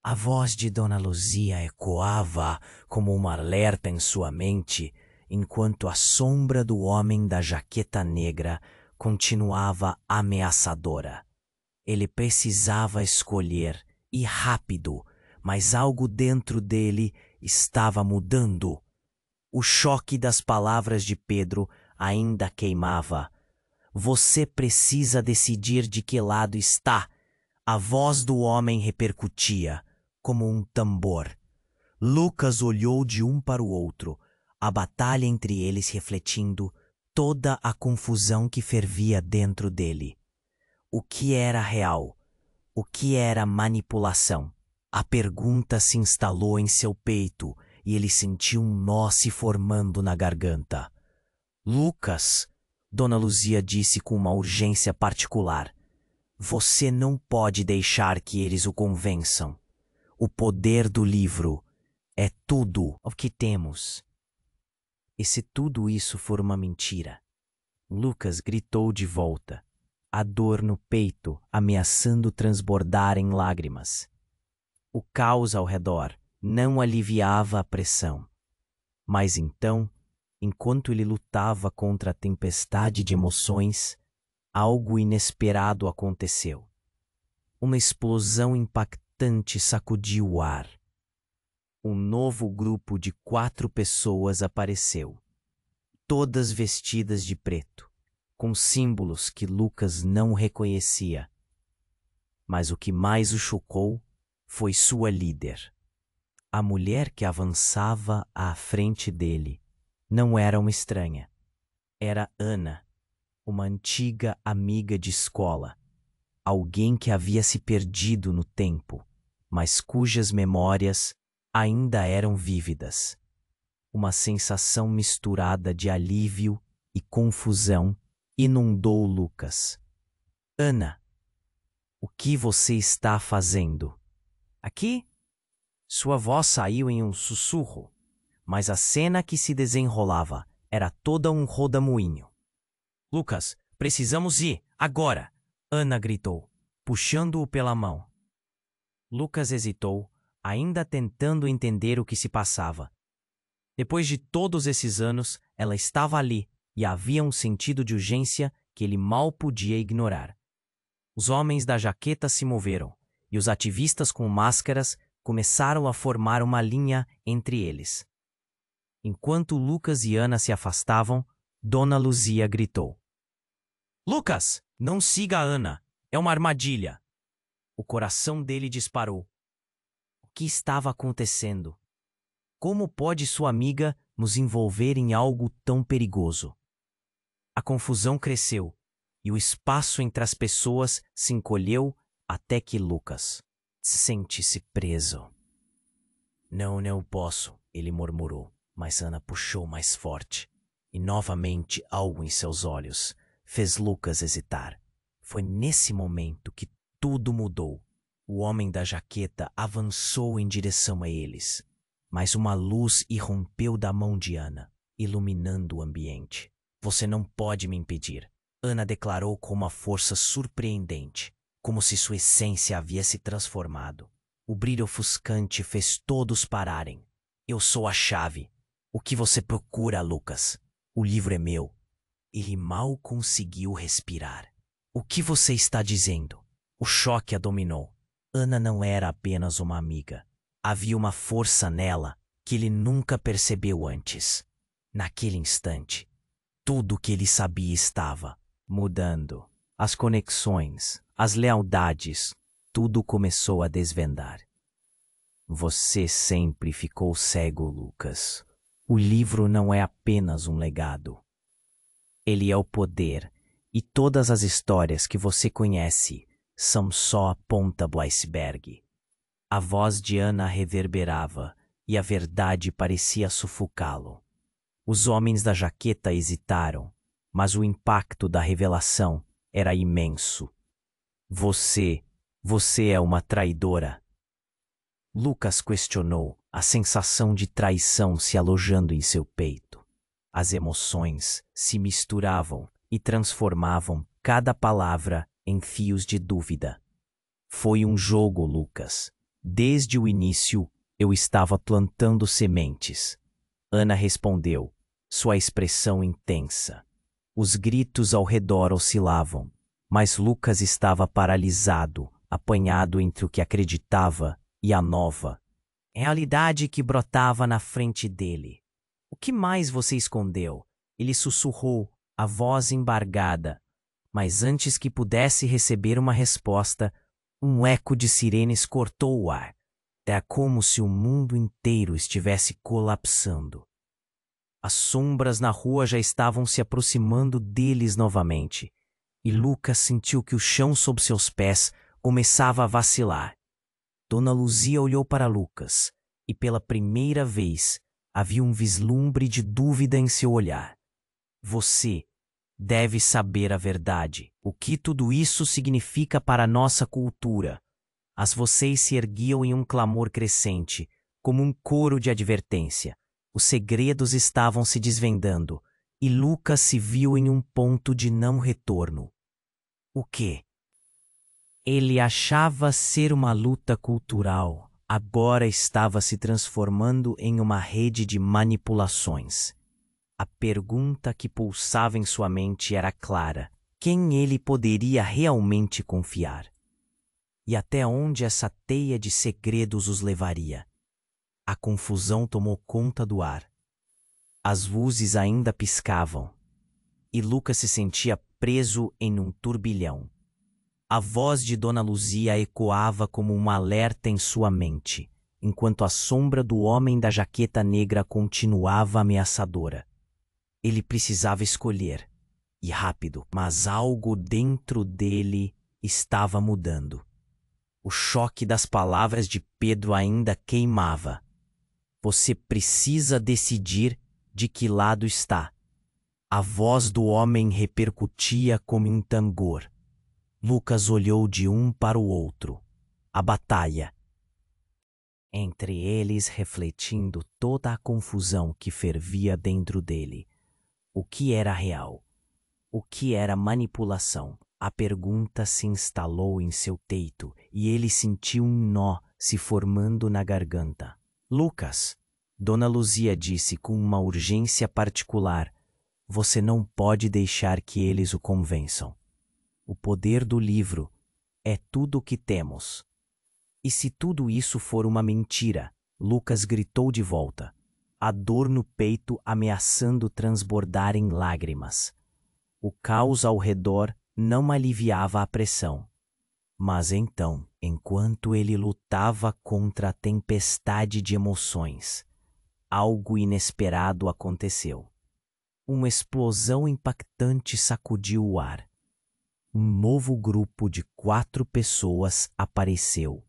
A voz de Dona Luzia ecoava como uma alerta em sua mente, enquanto a sombra do homem da jaqueta negra continuava ameaçadora. Ele precisava escolher, e rápido, mas algo dentro dele estava mudando. O choque das palavras de Pedro ainda queimava. Você precisa decidir de que lado está. A voz do homem repercutia, como um tambor. Lucas olhou de um para o outro, a batalha entre eles refletindo toda a confusão que fervia dentro dele. O que era real? O que era manipulação? A pergunta se instalou em seu peito e ele sentiu um nó se formando na garganta. Lucas, Dona Luzia disse com uma urgência particular, você não pode deixar que eles o convençam. O poder do livro é tudo o que temos. E se tudo isso for uma mentira? Lucas gritou de volta, a dor no peito ameaçando transbordar em lágrimas. O caos ao redor não aliviava a pressão. Mas então, enquanto ele lutava contra a tempestade de emoções, algo inesperado aconteceu. Uma explosão impactante sacudiu o ar. Um novo grupo de 4 pessoas apareceu, todas vestidas de preto, com símbolos que Lucas não reconhecia. Mas o que mais o chocou foi sua líder. A mulher que avançava à frente dele não era uma estranha. Era Ana, uma antiga amiga de escola, alguém que havia se perdido no tempo, mas cujas memórias ainda eram vívidas. Uma sensação misturada de alívio e confusão inundou Lucas. Ana, o que você está fazendo? Aqui? Sua voz saiu em um sussurro, mas a cena que se desenrolava era toda um rodamuinho. Lucas, precisamos ir, agora! Ana gritou, puxando-o pela mão. Lucas hesitou, ainda tentando entender o que se passava. Depois de todos esses anos, ela estava ali e havia um sentido de urgência que ele mal podia ignorar. Os homens da jaqueta se moveram e os ativistas com máscaras começaram a formar uma linha entre eles. Enquanto Lucas e Ana se afastavam, Dona Luzia gritou: Lucas, não siga a Ana, é uma armadilha. O coração dele disparou. O que estava acontecendo? Como pode sua amiga nos envolver em algo tão perigoso? A confusão cresceu e o espaço entre as pessoas se encolheu até que Lucas sente-se preso. Não posso, ele murmurou, mas Ana puxou mais forte e novamente algo em seus olhos fez Lucas hesitar. Foi nesse momento que tudo mudou. O homem da jaqueta avançou em direção a eles, mas uma luz irrompeu da mão de Ana, iluminando o ambiente. Você não pode me impedir, Ana declarou com uma força surpreendente, como se sua essência havia se transformado. O brilho ofuscante fez todos pararem. Eu sou a chave. O que você procura, Lucas? O livro é meu. Ele mal conseguiu respirar. O que você está dizendo? O choque a dominou. Ana não era apenas uma amiga. Havia uma força nela que ele nunca percebeu antes. Naquele instante, tudo o que ele sabia estava mudando. As conexões, as lealdades, tudo começou a desvendar. Você sempre ficou cego, Lucas. O livro não é apenas um legado. Ele é o poder, e todas as histórias que você conhece são só a ponta do iceberg. A voz de Ana reverberava, e a verdade parecia sufocá-lo. Os homens da jaqueta hesitaram, mas o impacto da revelação era imenso. Você é uma traidora. Lucas questionou, a sensação de traição se alojando em seu peito. As emoções se misturavam e transformavam cada palavra em fios de dúvida. Foi um jogo, Lucas. Desde o início, eu estava plantando sementes. Ana respondeu, sua expressão intensa. Os gritos ao redor oscilavam, mas Lucas estava paralisado, apanhado entre o que acreditava e a nova realidade que brotava na frente dele. O que mais você escondeu? Ele sussurrou, a voz embargada. Mas antes que pudesse receber uma resposta, um eco de sirenes cortou o ar. Era como se o mundo inteiro estivesse colapsando. As sombras na rua já estavam se aproximando deles novamente, e Lucas sentiu que o chão sob seus pés começava a vacilar. Dona Luzia olhou para Lucas, e pela primeira vez havia um vislumbre de dúvida em seu olhar. Você deve saber a verdade. O que tudo isso significa para a nossa cultura? As vocês se erguiam em um clamor crescente, como um coro de advertência. Os segredos estavam se desvendando, e Lucas se viu em um ponto de não retorno. O quê? Ele achava ser uma luta cultural. Agora estava se transformando em uma rede de manipulações. A pergunta que pulsava em sua mente era clara: quem ele poderia realmente confiar? E até onde essa teia de segredos os levaria? A confusão tomou conta do ar. As luzes ainda piscavam, e Lucas se sentia preso em um turbilhão. A voz de Dona Luzia ecoava como um alerta em sua mente, enquanto a sombra do homem da jaqueta negra continuava ameaçadora. Ele precisava escolher, e rápido, mas algo dentro dele estava mudando. O choque das palavras de Pedro ainda queimava. Você precisa decidir de que lado está. A voz do homem repercutia como um tambor. Lucas olhou de um para o outro. A batalha. Entre eles, refletindo toda a confusão que fervia dentro dele. O que era real? O que era manipulação? A pergunta se instalou em seu peito e ele sentiu um nó se formando na garganta. Lucas, Dona Luzia disse com uma urgência particular, você não pode deixar que eles o convençam. O poder do livro é tudo o que temos. E se tudo isso for uma mentira? Lucas gritou de volta, a dor no peito ameaçando transbordar em lágrimas. O caos ao redor não aliviava a pressão. Mas então, enquanto ele lutava contra a tempestade de emoções, algo inesperado aconteceu. Uma explosão impactante sacudiu o ar. Um novo grupo de 4 pessoas apareceu,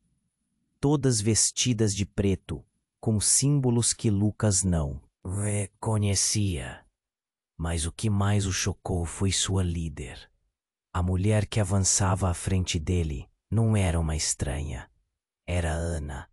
todas vestidas de preto, com símbolos que Lucas não reconhecia. Mas o que mais o chocou foi sua líder. A mulher que avançava à frente dele não era uma estranha. Era Ana,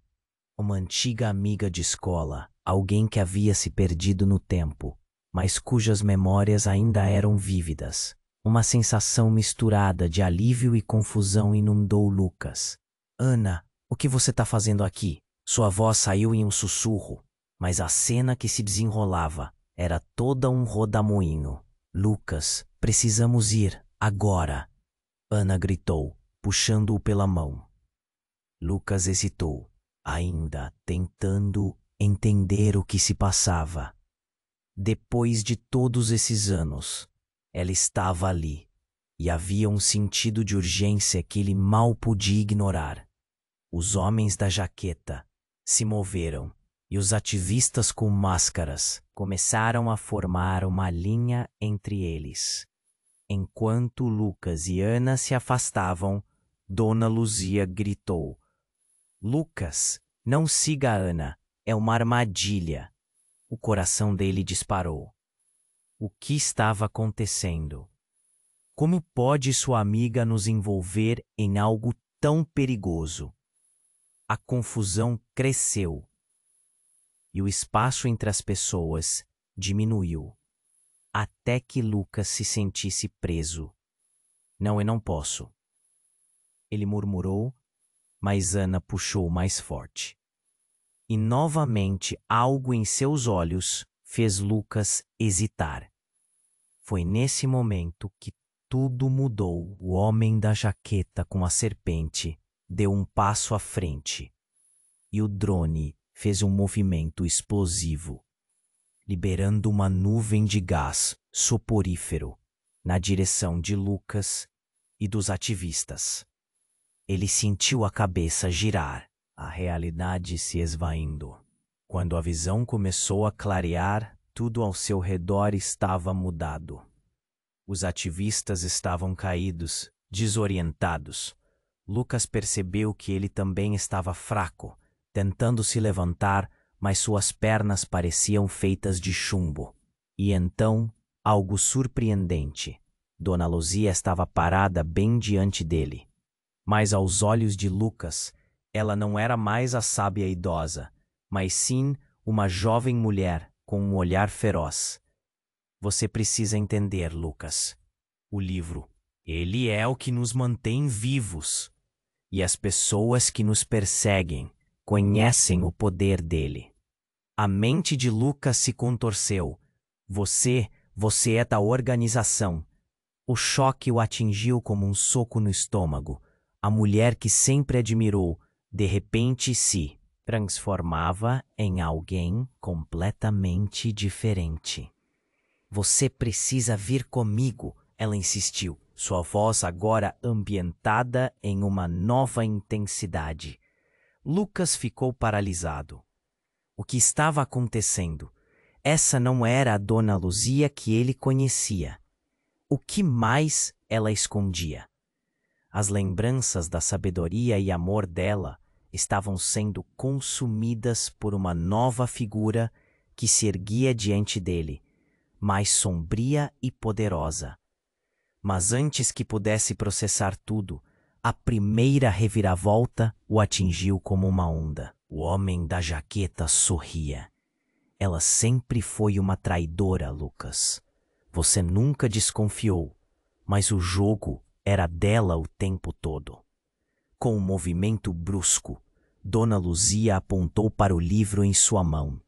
uma antiga amiga de escola, alguém que havia se perdido no tempo, mas cujas memórias ainda eram vívidas. Uma sensação misturada de alívio e confusão inundou Lucas. Ana, o que você está fazendo aqui? Sua voz saiu em um sussurro, mas a cena que se desenrolava era toda um rodamuinho. Lucas, precisamos ir, agora! Ana gritou, puxando-o pela mão. Lucas hesitou, ainda tentando entender o que se passava. Depois de todos esses anos, ela estava ali, e havia um sentido de urgência que ele mal podia ignorar. Os homens da jaqueta se moveram, e os ativistas com máscaras começaram a formar uma linha entre eles. Enquanto Lucas e Ana se afastavam, Dona Luzia gritou: Lucas, não siga a Ana, é uma armadilha. O coração dele disparou. O que estava acontecendo? Como pode sua amiga nos envolver em algo tão perigoso? A confusão cresceu e o espaço entre as pessoas diminuiu, até que Lucas se sentisse preso. Não, eu não posso. Ele murmurou, mas Ana puxou mais forte. E novamente algo em seus olhos fez Lucas hesitar. Foi nesse momento que tudo mudou. O homem da jaqueta com a serpente deu um passo à frente. e o drone fez um movimento explosivo, liberando uma nuvem de gás soporífero na direção de Lucas e dos ativistas. Ele sentiu a cabeça girar, a realidade se esvaindo. Quando a visão começou a clarear, tudo ao seu redor estava mudado. Os ativistas estavam caídos, desorientados. Lucas percebeu que ele também estava fraco, tentando se levantar, mas suas pernas pareciam feitas de chumbo. E então, algo surpreendente. Dona Luzia estava parada bem diante dele. Mas aos olhos de Lucas, ela não era mais a sábia idosa, mas sim uma jovem mulher com um olhar feroz. Você precisa entender, Lucas. O livro, ele é o que nos mantém vivos. E as pessoas que nos perseguem conhecem o poder dele. A mente de Lucas se contorceu. Você é da organização. O choque o atingiu como um soco no estômago. A mulher que sempre admirou, de repente se transformava em alguém completamente diferente. Você precisa vir comigo, ela insistiu, sua voz agora ambientada em uma nova intensidade. Lucas ficou paralisado. O que estava acontecendo? Essa não era a Dona Luzia que ele conhecia. O que mais ela escondia? As lembranças da sabedoria e amor dela estavam sendo consumidas por uma nova figura que se erguia diante dele, mais sombria e poderosa. Mas antes que pudesse processar tudo, a primeira reviravolta o atingiu como uma onda. O homem da jaqueta sorria. Ela sempre foi uma traidora, Lucas. Você nunca desconfiou, mas o jogo era dela o tempo todo. Com um movimento brusco, Dona Luzia apontou para o livro em sua mão.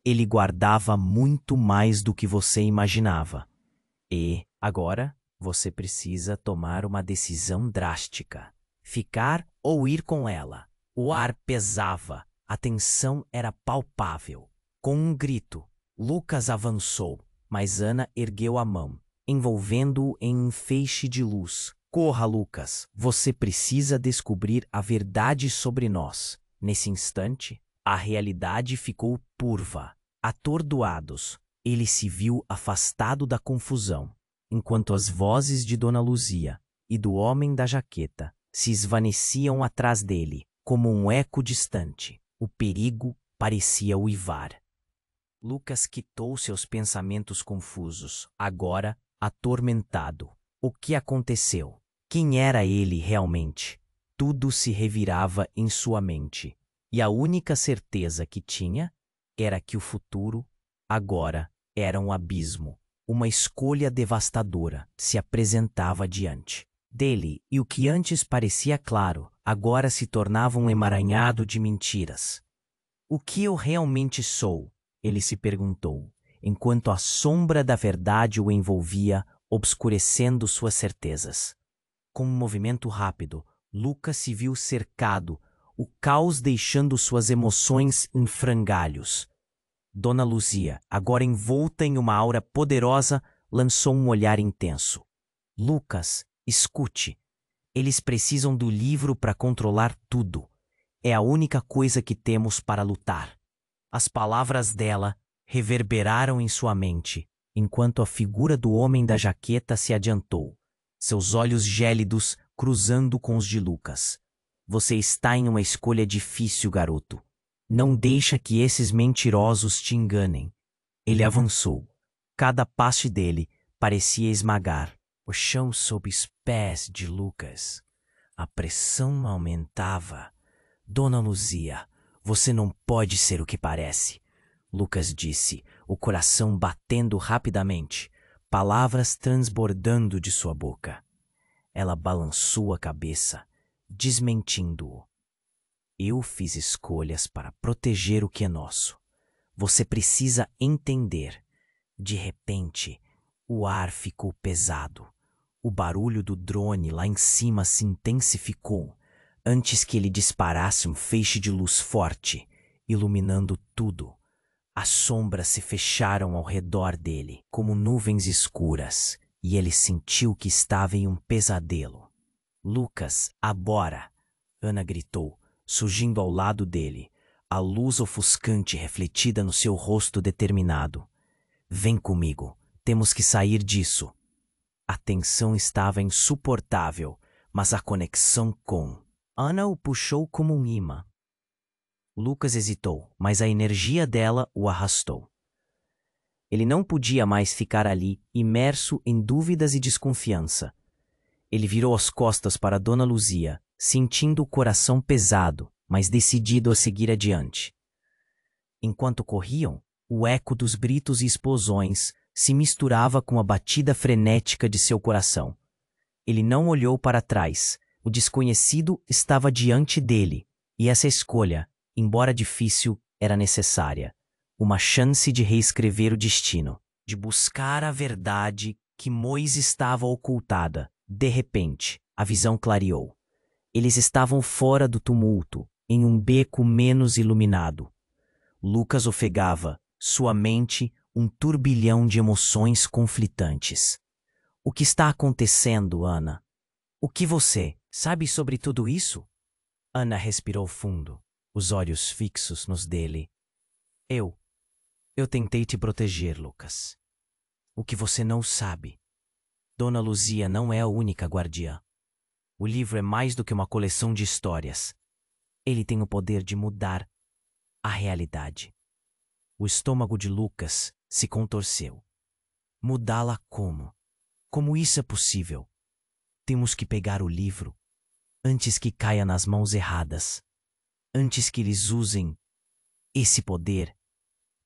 Ele guardava muito mais do que você imaginava. E, agora, você precisa tomar uma decisão drástica. Ficar ou ir com ela. O ar pesava, a tensão era palpável. Com um grito, Lucas avançou, mas Ana ergueu a mão, envolvendo-o em um feixe de luz. Corra, Lucas, você precisa descobrir a verdade sobre nós. Nesse instante, a realidade ficou turva. Atordoados, ele se viu afastado da confusão, enquanto as vozes de Dona Luzia e do homem da jaqueta se esvaneciam atrás dele, como um eco distante. O perigo parecia uivar. Lucas quitou seus pensamentos confusos, agora atormentado. O que aconteceu? Quem era ele realmente? Tudo se revirava em sua mente, e a única certeza que tinha era que o futuro, agora, era um abismo. Uma escolha devastadora se apresentava diante dele, e o que antes parecia claro, agora se tornava um emaranhado de mentiras. O que eu realmente sou? Ele se perguntou, enquanto a sombra da verdade o envolvia, obscurecendo suas certezas. Com um movimento rápido, Lucas se viu cercado, o caos deixando suas emoções em frangalhos. Dona Luzia, agora envolta em uma aura poderosa, lançou um olhar intenso. Lucas, escute. Eles precisam do livro para controlar tudo. É a única coisa que temos para lutar. As palavras dela reverberaram em sua mente, enquanto a figura do homem da jaqueta se adiantou, seus olhos gélidos cruzando com os de Lucas. Você está em uma escolha difícil, garoto. Não deixa que esses mentirosos te enganem. Ele avançou. Cada passo dele parecia esmagar o chão sob os pés de Lucas. A pressão aumentava. Dona Luzia, você não pode ser o que parece, Lucas disse, o coração batendo rapidamente, palavras transbordando de sua boca. Ela balançou a cabeça, desmentindo-o. Eu fiz escolhas para proteger o que é nosso. Você precisa entender. De repente, o ar ficou pesado. O barulho do drone lá em cima se intensificou. antes que ele disparasse um feixe de luz forte, iluminando tudo. As sombras se fecharam ao redor dele, como nuvens escuras, e ele sentiu que estava em um pesadelo. Lucas, agora! Ana gritou, surgindo ao lado dele, a luz ofuscante refletida no seu rosto determinado. Vem comigo, temos que sair disso. A tensão estava insuportável, mas a conexão com Ana o puxou como um imã. Lucas hesitou, mas a energia dela o arrastou. Ele não podia mais ficar ali, imerso em dúvidas e desconfiança. Ele virou as costas para Dona Luzia, sentindo o coração pesado, mas decidido a seguir adiante. Enquanto corriam, o eco dos gritos e explosões se misturava com a batida frenética de seu coração. Ele não olhou para trás. O desconhecido estava diante dele, e essa escolha, embora difícil, era necessária. Uma chance de reescrever o destino, de buscar a verdade que Moisés estava ocultada. De repente, a visão clareou. Eles estavam fora do tumulto, em um beco menos iluminado. Lucas ofegava, sua mente um turbilhão de emoções conflitantes. O que está acontecendo, Ana? O que você sabe sobre tudo isso? Ana respirou fundo, os olhos fixos nos dele. Eu tentei te proteger, Lucas. O que você não sabe. Dona Luzia não é a única guardiã. O livro é mais do que uma coleção de histórias. Ele tem o poder de mudar a realidade. O estômago de Lucas se contorceu. Mudá-la como? Como isso é possível? Temos que pegar o livro antes que caia nas mãos erradas, antes que eles usem esse poder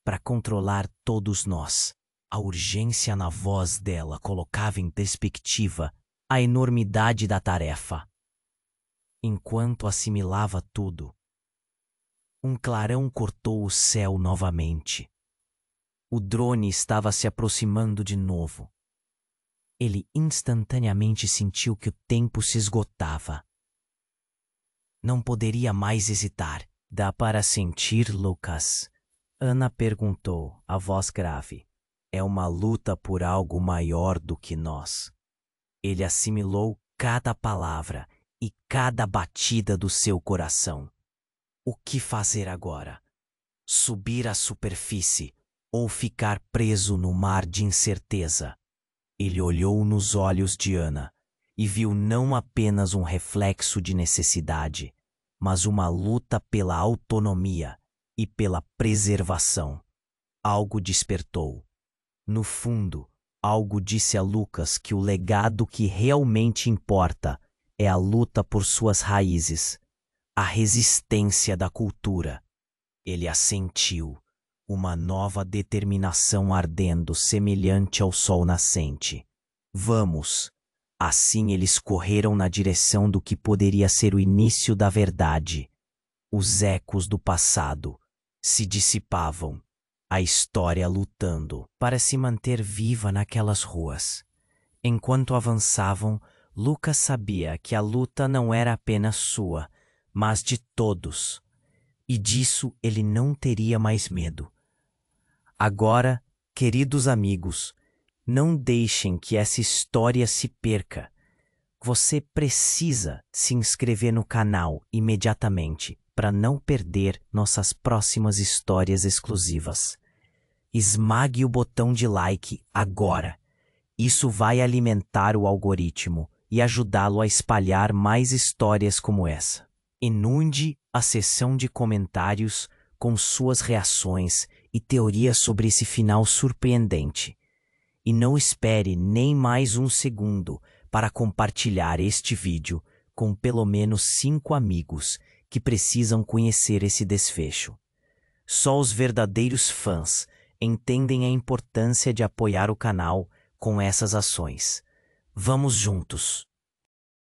para controlar todos nós. A urgência na voz dela colocava em perspectiva a enormidade da tarefa. Enquanto assimilava tudo, um clarão cortou o céu novamente. O drone estava se aproximando de novo. Ele instantaneamente sentiu que o tempo se esgotava. Não poderia mais hesitar. Dá para sentir, Lucas? Ana perguntou, a voz grave. É uma luta por algo maior do que nós. Ele assimilou cada palavra e cada batida do seu coração. O que fazer agora? Subir à superfície ou ficar preso no mar de incerteza? Ele olhou nos olhos de Ana e viu não apenas um reflexo de necessidade, mas uma luta pela autonomia e pela preservação. Algo despertou. No fundo, algo disse a Lucas que o legado que realmente importa é a luta por suas raízes, a resistência da cultura. Ele assentiu, uma nova determinação ardendo semelhante ao sol nascente. Vamos! Assim eles correram na direção do que poderia ser o início da verdade. Os ecos do passado se dissipavam, a história lutando para se manter viva naquelas ruas. Enquanto avançavam, Lucas sabia que a luta não era apenas sua, mas de todos. E disso ele não teria mais medo. Agora, queridos amigos, não deixem que essa história se perca. Você precisa se inscrever no canal imediatamente para não perder nossas próximas histórias exclusivas. Esmague o botão de like agora. Isso vai alimentar o algoritmo e ajudá-lo a espalhar mais histórias como essa. Inunde a seção de comentários com suas reações e teorias sobre esse final surpreendente. E não espere nem mais um segundo para compartilhar este vídeo com pelo menos 5 amigos que precisam conhecer esse desfecho. Só os verdadeiros fãs entendem a importância de apoiar o canal com essas ações. Vamos juntos!